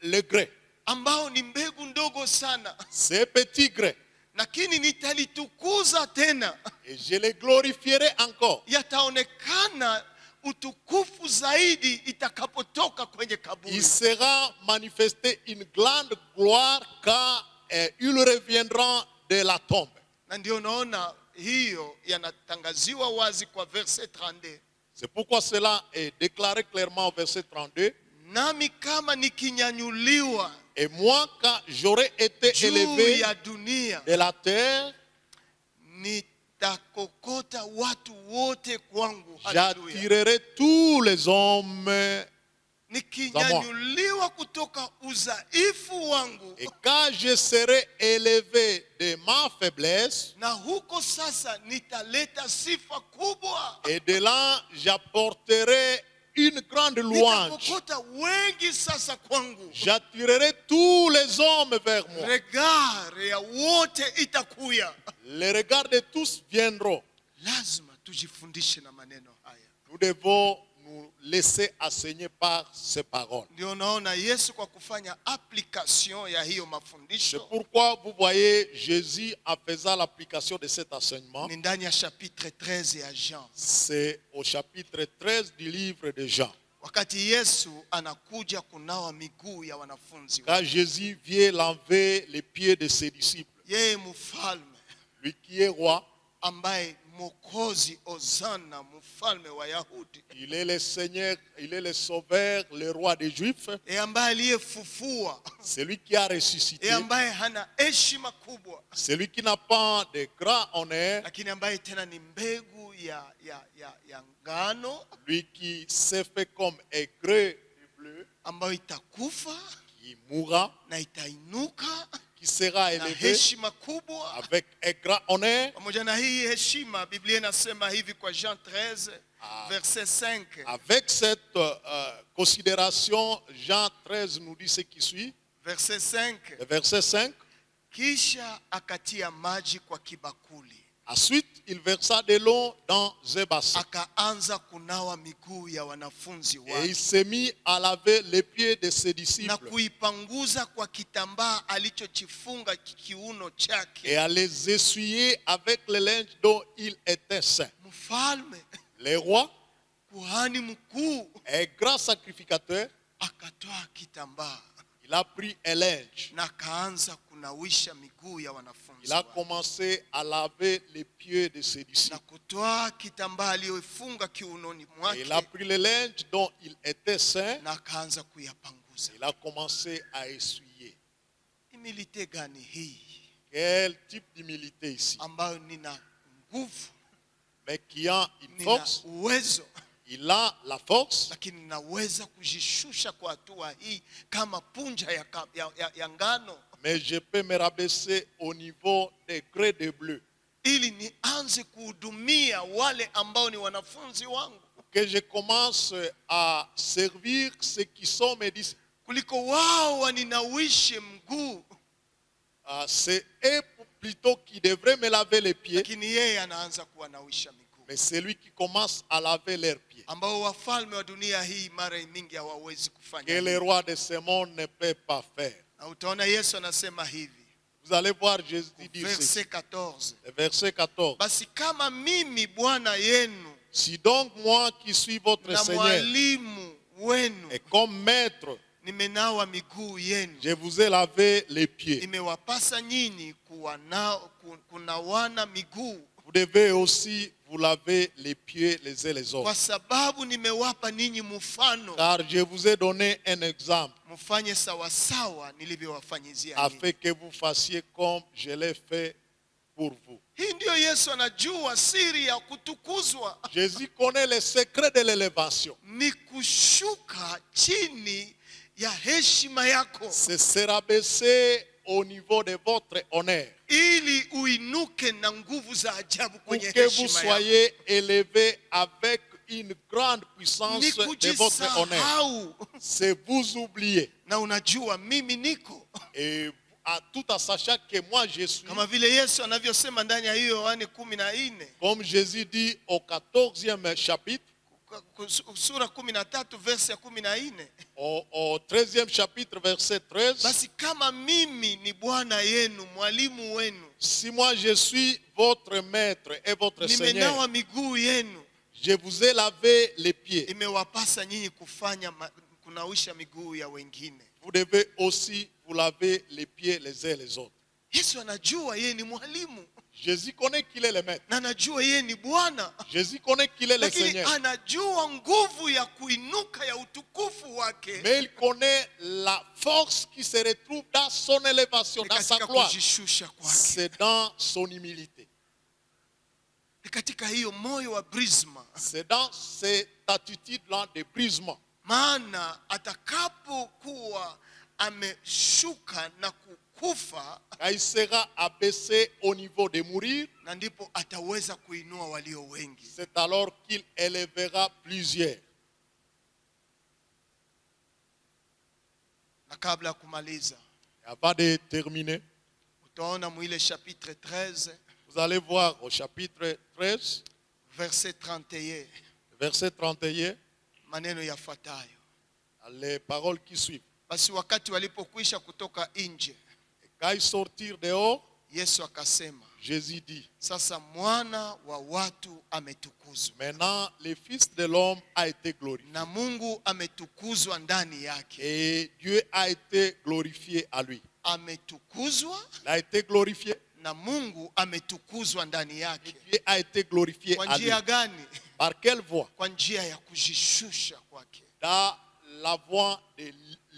le gré. ambao ni mbegu ndogo sana, Ce petit gré. lakini nitalitukuza tena. Et je le glorifierai encore. Yataonekana utukufu zaidi itakapotoka kwenye kaburi. Il sera manifesté une grande gloire quand ils reviendront de la tombe. Na ndio unaona hiyo yanatangaziwa wazi kwa verse 32. C'est pourquoi cela est déclaré clairement au verset 32. Nami kama nikinyanyuliwa Et moi, quand j'aurai été juu élevé ya dunia, de la terre, nitakokota watu wote kwangu. Haleluya! j'attirerai tous les hommes. Nikinyanyuliwa kutoka udhaifu wangu, Et quand je serai élevé de ma faiblesse, na huko sasa nitaleta sifa kubwa. et de là, j'apporterai une grande louange. Nitakokota wengi sasa kwangu. J'attirerai tous les hommes vers moi. Regard ya wote itakuya. Les regards de tous viendront. Lazima tujifundishe na maneno haya. Nous devons nous laisser enseigner par ces paroles. Ndio naona Yesu kwa kufanya application ya hiyo C'est mafundisho pourquoi vous voyez Jésus en faisant l'application de cet enseignement. ni ndani ya chapitre 13 ya Jean. C'est au chapitre 13 du livre de Jean. Wakati Yesu anakuja kunawa miguu ya wanafunzi Quand Jésus vient laver les pieds de ses disciples, yeye mfalme lui qui est roi, ambaye Mwokozi, Hosana, mfalme wa Yahudi, il est le Seigneur, il est le Sauveur, le roi des Juifs, ambaye aliyefufua, celui qui a ressuscité, ambaye hana heshima kubwa, celui qui n'a pas de grand honneur, lakini ambaye tena ni mbegu ya ngano lui qui s'est fait comme un gré de bleu, ambayo itakufa qui mourra, na itainuka qui sera na élevé heshima kubwa. avec un grand honneur. Pamoja na hii heshima, Biblia inasema hivi kwa Jean 13 verset 5. Avec cette considération, Jean 13 nous dit ce qui suit. Verset 5. Le verset 5. Kisha akatia maji kwa kibakuli, Ensuite, il versa de l'eau dans un bassin. akaanza kunawa miguu ya wanafunzi Et il wake s'est mis à laver les pieds de ses na disciples kuipanguza kwa kitambaa alichochifunga kiuno chake. et à les essuyer avec le linge dont il était saint. Mfalme, Le roi, kuhani mkuu, un grand sacrificateur, akatoa kitambaa il a pris un linge. na akaanza kunawisha miguu ya wanafunzi Il a wake. commencé à laver les pieds de ses Na disciples. kutoa kitambaa aliyofunga kiunoni Et il a mwake pris le linge dont il était saint. na akaanza kuyapanguza. Il a commencé à essuyer. Humilité gani hii? Quel type d'humilité ici? ambayo nina nguvu, Mais qui a une nina force, uwezo, il a la force, lakini naweza kujishusha kwa hatua hii kama punja ya ngano, mais je peux me rabaisser au niveau des grès de bleu. ili nianze kuhudumia wale ambao ni wanafunzi wangu, Que je commence à servir ceux qui sont mes disciples. kuliko wao waninawishe mguu, C'est eux plutôt qui devraient me laver les pieds, lakini yeye anaanza kuwanawisha miguu, mais c'est lui qui commence à laver leurs pieds. ambao wafalme wa dunia hii mara mingi hawawezi kufanya Que les hivyo. rois de ce monde ne peuvent pas faire. Na utaona Yesu anasema hivi, Vous allez voir Jésus dire ceci. verset 14, Le verset 14. basi kama mimi Bwana yenu Si donc moi qui suis votre na Seigneur mwalimu wenu et comme maître, nimenawa miguu yenu, je vous ai lavé les pieds, imewapasa nyinyi kunawana miguu, vous devez aussi vous laver les pieds les uns les kwa autres. sababu nimewapa ninyi mfano, Car je vous ai donné un exemple mfanye sawasawa nilivyowafanyizia ninyi. afin que vous fassiez comme je l'ai fait pour vous. Hii ndiyo Yesu anajua siri ya kutukuzwa, Jésus connaît le secret de l'élévation. ni kushuka chini ya heshima yako, C'est se rabaisser au niveau de votre honneur. ili uinuke na nguvu za ajabu Pour kwenye que vous heshima yako. soyez élevé avec une grande puissance Ni de votre honneur. kujisahau C'est vous oublier. na unajua mimi niko Et tout en sachant que moi je suis, kama vile Yesu anavyosema ndani ya hiyo Yohane 14, comme Jésus dit au 14e chapitre, sura 13 verse ya 14, au 13e chapitre verset 13, basi kama mimi ni Bwana yenu mwalimu wenu, si moi je suis votre maître et votre Seigneur, nimenawa miguu yenu, je vous ai lavé les pieds, imewapasa nyinyi kunawisha miguu ya wengine. vous devez aussi vous laver les pieds les uns les autres. Yesu anajua yeye ni mwalimu, Jésus connaît qu'il est le maître. na anajua yeye ni Bwana, Jésus connaît qu'il est le lakini Seigneur. anajua nguvu ya kuinuka ya utukufu wake Mais il connaît la force qui se retrouve dans son élévation, ni dans sa katika gloire. kujishusha kwake, C'est dans son humilité. ni katika hiyo moyo wa brisma. C'est dans cette attitude-là de brisement. Maana atakapokuwa ameshuka na kukufa, Quand il sera abaissé au niveau de mourir, na ndipo ataweza kuinua walio wengi. c'est alors qu'il élèvera plusieurs. Na kabla ya kumaliza, Et avant de terminer, utaona mwile chapitre 13 vous allez voir au chapitre 13, verset 31 verset 31, maneno yafuatayo: les paroles qui suivent. basi wakati walipokwisha kutoka nje, Et quand ils sortirent dehors, Yesu akasema, Jésus dit, sasa mwana wa watu ametukuzwa maintenant le Fils de l'homme a été glorifié. na Mungu ametukuzwa ndani yake. Et Dieu a été glorifié à lui. Ametukuzwa Il a été glorifié. na Mungu ametukuzwa ndani yake. Dieu a été glorifié Kwa à lui. njia gani? Par quelle voie? Kwa njia ya kujishusha kwake, Dans la voie de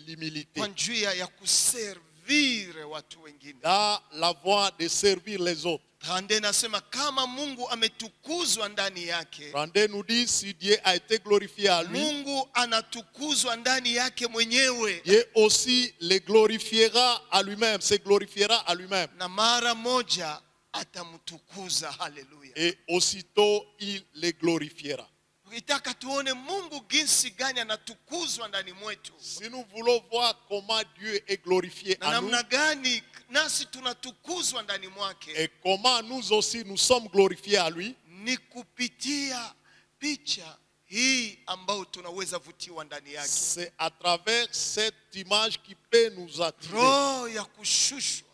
l'humilité. kwa njia ya kuservire watu wengine. Dans la voie de servir les autres. Rande nasema kama Mungu ametukuzwa ndani yake, Rendez nous dit, si Dieu a été glorifié à lui, Mungu anatukuzwa ndani yake mwenyewe, Dieu aussi le glorifiera à lui-même, se glorifiera à lui-même. na mara moja atamtukuza. Haleluya! Et aussitôt, il le glorifiera. Ukitaka tuone Mungu jinsi gani anatukuzwa ndani mwetu, Si nous voulons voir comment Dieu est glorifié na à nous, namna gani nasi tunatukuzwa ndani mwake, et comment nous aussi nous sommes glorifiés à lui, ni kupitia picha hii ambayo tunaweza vutiwa ndani yake. c'est à travers cette image qui peut nous attirer. Roho ya kushushwa,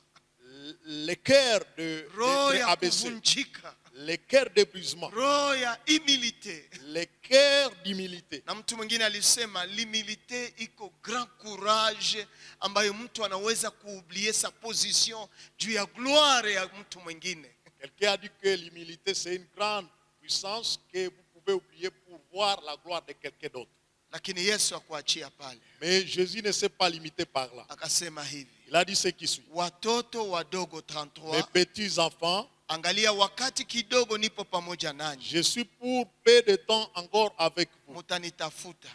Le cœur de roho ya abaissé, kuvunjika, le cœur de brisement, roho ya humilité. le cœur d'humilité. Na mtu mwingine alisema l'humilité iko grand courage ambayo mtu anaweza kuoublier sa position juu ya gloire ya mtu mwingine. Quelqu'un a dit que l'humilité c'est une grande puissance que vous pouvez oublier pour voir la gloire de quelqu'un d'autre. Lakini Yesu hakuachia pale. Mais Jésus ne s'est pas limité par là. Akasema hivi, Il a dit ce qui suit. watoto wadogo Mes 33, petits enfants, angalia wakati kidogo nipo pamoja nanyi. je suis pour peu de temps encore avec vous. Mutanitafuta.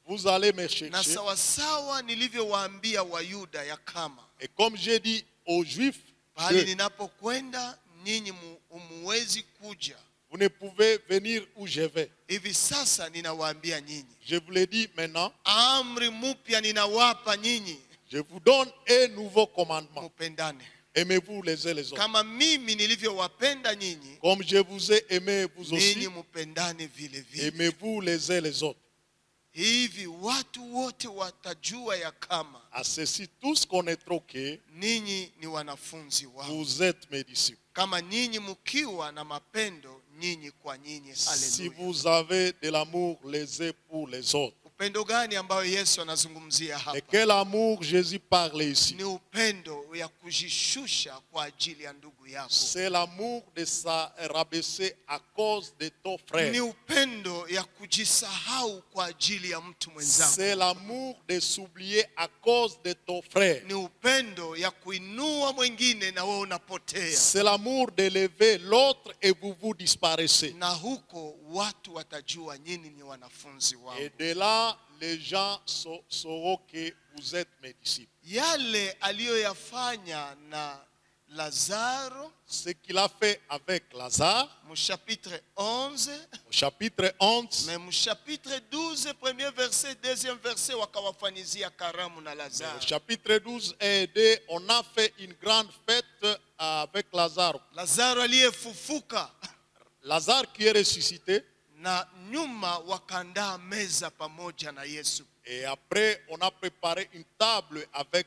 Vous allez me Na chercher. sawasawa nilivyowaambia Wayuda ya kama Et comme j'ai dit aux Juifs, pahali que ninapokwenda nyinyi muwezi kuja. vous ne pouvez venir où je vais. Hivi sasa ninawaambia nyinyi, Je vous le dis maintenant. amri mpya ninawapa nyinyi, Je vous donne un nouveau commandement. mupendane Aimez-vous les uns les autres. kama mimi nilivyowapenda nyinyi, Comme je vous ai aimé vous aussi, ninyi mupendane vile vile. aimez-vous les uns les autres. Hivi watu wote watajua ya kama À ceci, tous connaîtront que ninyi ni wanafunzi wao, vous êtes mes disciples. kama nyinyi mkiwa na mapendo nyinyi kwa nyinyi. Si Haleluya! vous avez de l'amour les uns pour les autres. Upendo gani ambayo Yesu anazungumzia Et hapa? quel amour Jésus parle ici? Ni upendo ya kujishusha kwa ajili ya ndugu yako. C'est l'amour de s'abaisser à cause de ton frère. Ni upendo ya kujisahau kwa ajili ya mtu mwenzako. C'est l'amour de s'oublier à cause de ton frère. Ni upendo ya kuinua mwingine na wewe unapotea. C'est l'amour d'élever l'autre et vous disparaissez. Na huko watu watajua nyinyi ni wanafunzi wao. Et de là, les gens sauront que vous êtes mes disciples. Yale aliyoyafanya na Lazaro Ce qu'il a fait avec Lazare, chapitre 11, au chapitre 11, mais chapitre 12 premier verset, deuxième verset wakawafanyizia karamu na au Lazaro. chapitre 12 et 2, on a fait une grande fête avec Lazare. Lazaro aliyefufuka, Lazare qui est ressuscité. na nyuma wakaandaa meza pamoja na Yesu. Et après, on a préparé une table avec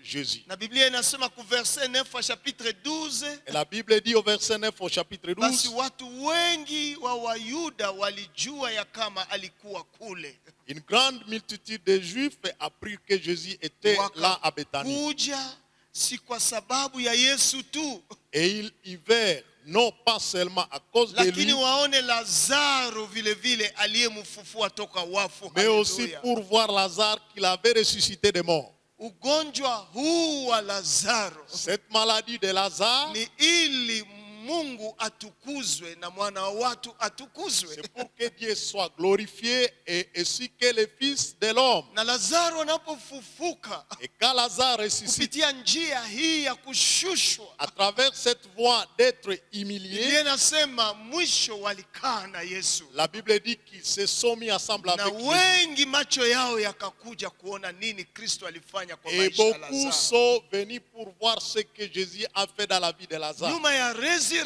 Jésus. Na Biblia inasema ku verset 9 wa chapitre 12, Et la Bible dit au verset 9 au chapitre basi 12, watu wengi wa Wayuda walijua ya kama alikuwa kule. une grande multitude de Juifs apprit que Jésus était là à Bethanie. Wakakuja si kwa sababu ya Yesu tu, Et ils y vinrent, non pas seulement à cause de lui, lakini waone Lazaro vile vile aliyemfufua toka wafu. mais aussi Haleluya. pour voir Lazare qu'il avait ressuscité des morts. Ugonjwa huu wa Lazaro Cette maladie de Lazare, ni ili Mungu atukuzwe na mwana wa watu atukuzwe. c'est pour que Dieu soit glorifié et ainsi que le Fils de l'homme. Na Lazaro anapofufuka Et quand Lazare ressuscite, kupitia njia hii ya kushushwa, à travers cette voie d'être Biblia humilié, inasema mwisho walikaa na Yesu, la Bible dit qu'ils se sont mis ensemble na avec Jésus. wengi macho yao yakakuja kuona nini Kristo alifanya kwa Et maisha ya beaucoup Lazaro. sont venus pour voir ce que Jésus a fait dans la vie de Lazare. Nyuma ya resurrection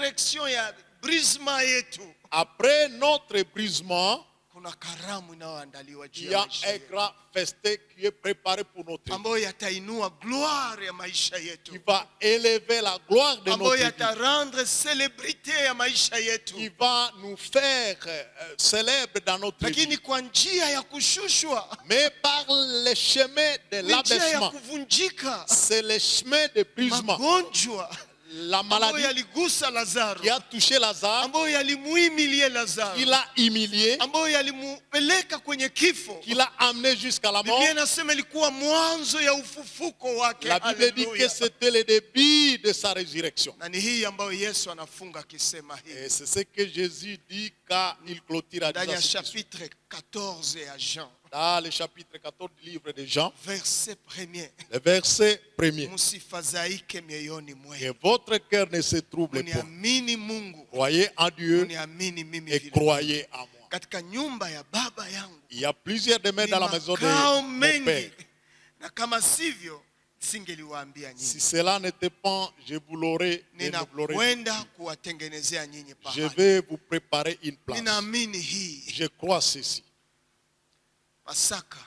ya brisma yetu Après notre brisement, kuna karamu inayoandaliwa juu il y ya a maisha un yetu, grand festin qui est préparé pour notre vie, ambayo yatainua gloire ya maisha yetu, qui va élever la gloire de ambayo notre vie, yatarendre celebrite ya maisha yetu, qui va nous faire célèbres dans notre vie. lakini kwa njia ya kushushwa, Mais par le chemin de ni njia ya l'abaissement, kuvunjika, c'est le chemin de brisement. magonjwa La ambayo maladie yaligusa Lazaro, qui a touché Lazare, ambayo yalimuimilie Lazaro, qui l'a humilié, ambayo yalimupeleka kwenye kifo. qui l'a amené jusqu'à la mort. Biblia inasema ilikuwa mwanzo ya ufufuko wake. La Bible dit que Haleluya. c'était le début de sa résurrection. Na ni hii ambayo Yesu anafunga akisema Et hivi c'est ce que Jésus dit quand il clôture à ndani ya disant chapitre 14 ya Jean, dans le chapitre 14 du livre de Jean, verset 1er, le verset 1er. msifadhaike mioyoni mwenu, Que votre cœur ne se trouble point. uniamini Mungu, Croyez en Dieu uniamini mimi et vile. croyez en moi. Katika nyumba ya baba yangu Il y a plusieurs demeures ni dans la maison de makao mon mengi, Père. na kama sivyo singeliwaambia Si nyinyi. cela n'était pas, je vous l'aurais dit. Ninakwenda kuwatengenezea nyinyi Je pahali. vais vous préparer une place. Ninaamini hii Je crois ceci. Pasaka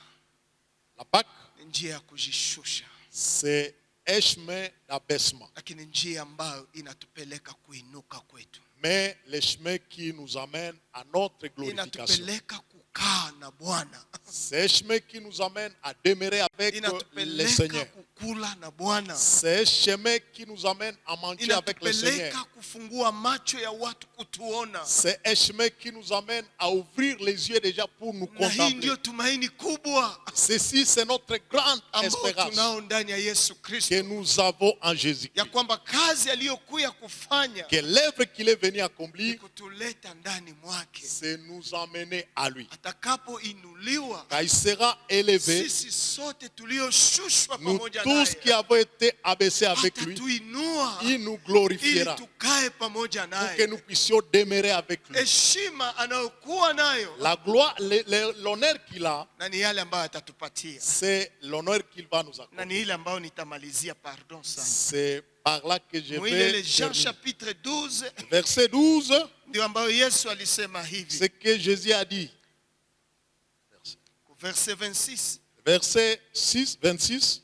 La Pâque, ni njia ya kujishusha, c'est un chemin d'abaissement. lakini njia ambayo inatupeleka kuinuka kwetu, Mais le chemin qui nous amène à notre glorification. inatupeleka kukaa na Bwana. C'est un chemin qui nous amène à demeurer avec le inatupeleka Seigneur. kukula na Bwana, C'est un chemin qui nous amène à manger avec le Seigneur. inatupeleka kufungua macho ya watu kutuona. C'est un chemin qui nous amène à ouvrir les yeux déjà pour nous Na hii contempler. ndio tumaini kubwa Ceci, c'est notre grande ambao espérance tunao ndani ya Yesu Kristo, que nous avons en Jésus. ya kwamba kazi aliyokuja kufanya Que l'œuvre qu'il est venu ni accomplir, kutuleta ndani mwake. c'est nous emmener à lui. Atakapoinuliwa, Quand il sera élevé, sisi sote tulioshushwa nous pamoja tous qui naye avons été abaissés avec lui, atatuinua il nous ili glorifiera tukae pamoja pour que naye. nous puissions demeurer avec lui. Heshima anayokuwa nayo La gloire, l'honneur qu'il a, na ni yale ambayo atatupatia, c'est l'honneur qu'il va nous na accorder. ni ile ambayo nitamalizia. Pardon sana, C'est par là que je mwile vais Jean terminer. chapitre 12 Verset 12, ndio ambayo Yesu alisema hivi, ce que Jésus a dit. verset 26, Verset 6, 26.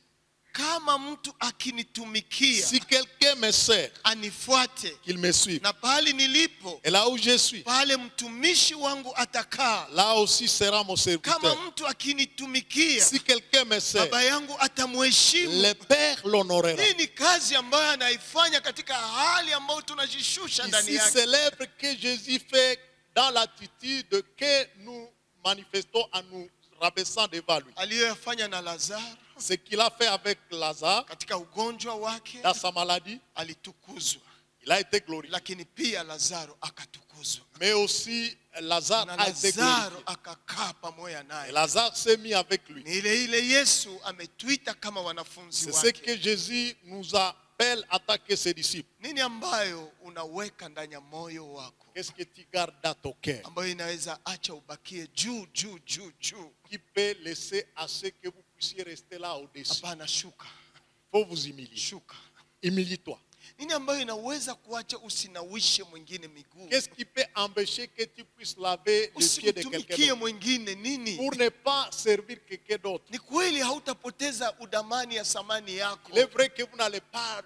kama mtu akinitumikia Si quelqu'un me sert, anifuate, qu'il me suive. na pahali nilipo Et là où je suis, pale mtumishi wangu atakaa. là aussi sera mon Kama serviteur. mtu akinitumikia, Si quelqu'un me sert, baba yangu atamheshimu. le Père l'honorera. Hii ni kazi ambayo anaifanya katika hali ambayo tunajishusha ndani Ici, yake. c'est l'œuvre que Jésus fait dans l'attitude que nous manifestons en nous rabaissant devant lui. Aliyoyafanya na Lazaro Ce qu'il a fait avec Lazare katika ugonjwa wake, dans sa maladie, alitukuzwa, il a été glorifié. lakini pia Lazaro akatukuzwa, Mais aussi, Lazare na a été Lazaro glorifié. akakaa pamoja Et naye. Lazare s'est mis avec lui. Ni ile Yesu ametuita kama wanafunzi C'est ce wake. que Jésus nous appelle à attaquer ses disciples. Nini ambayo unaweka ndani ya moyo wako Qu'est-ce que tu gardes dans ton cœur ambayo inaweza acha ubakie juu juu juu juu? qui peut laisser à ce que vous puissiez rester là au-dessus? Hapana, shuka, Il faut vous humilier. shuka. Humilie-toi. Nini ambayo inaweza kuacha usinawishe mwingine miguu, Qu'est-ce qui peut empêcher que tu puisses laver les pieds de quelqu'un usimtumikie d'autre mwingine? Nini? pour ne pas servir quelqu'un d'autre? Ni kweli hautapoteza udamani ya samani yako, Il est vrai que vous n'allez pas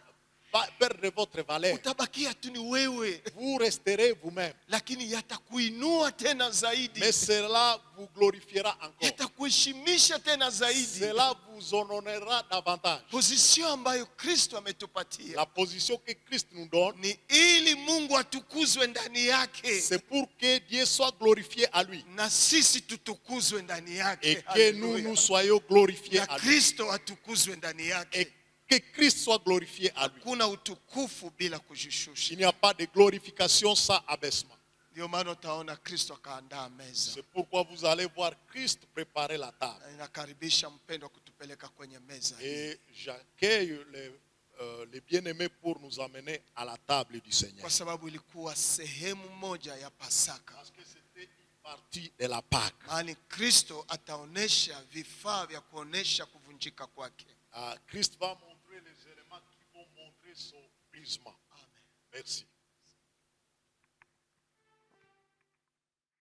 perdre votre valeur. utabakia tu ni wewe, Vous resterez vous-même. lakini yatakuinua tena zaidi, Mais cela vous glorifiera encore. yatakuheshimisha tena zaidi. Cela vous honorera davantage. Position ambayo Kristo ametupatia La position que Christ nous donne, ni ili Mungu atukuzwe ndani yake c'est pour que Dieu soit glorifié à lui. na sisi tutukuzwe ndani Et yake, que nous, nous soyons glorifiés na à lui. Kristo atukuzwe ndani Et yake. que Christ soit glorifié à lui. Kuna utukufu bila kujishusha. Il n'y a pas de glorification sans abaissement. Ndio maana utaona Kristo akaandaa meza. C'est pourquoi vous allez voir Christ préparer la table. Na inakaribisha mpendwa kutupeleka kwenye meza hii. Et j'accueille les bien-aimés pour nous amener à la table du Seigneur. Kwa sababu ilikuwa sehemu moja ya Pasaka. Parce que c'était une partie de la Pâque. Maana Kristo ataonesha vifaa vya kuonesha kuvunjika kwake. Christ va montrer les éléments qui vont montrer son brisement. Merci.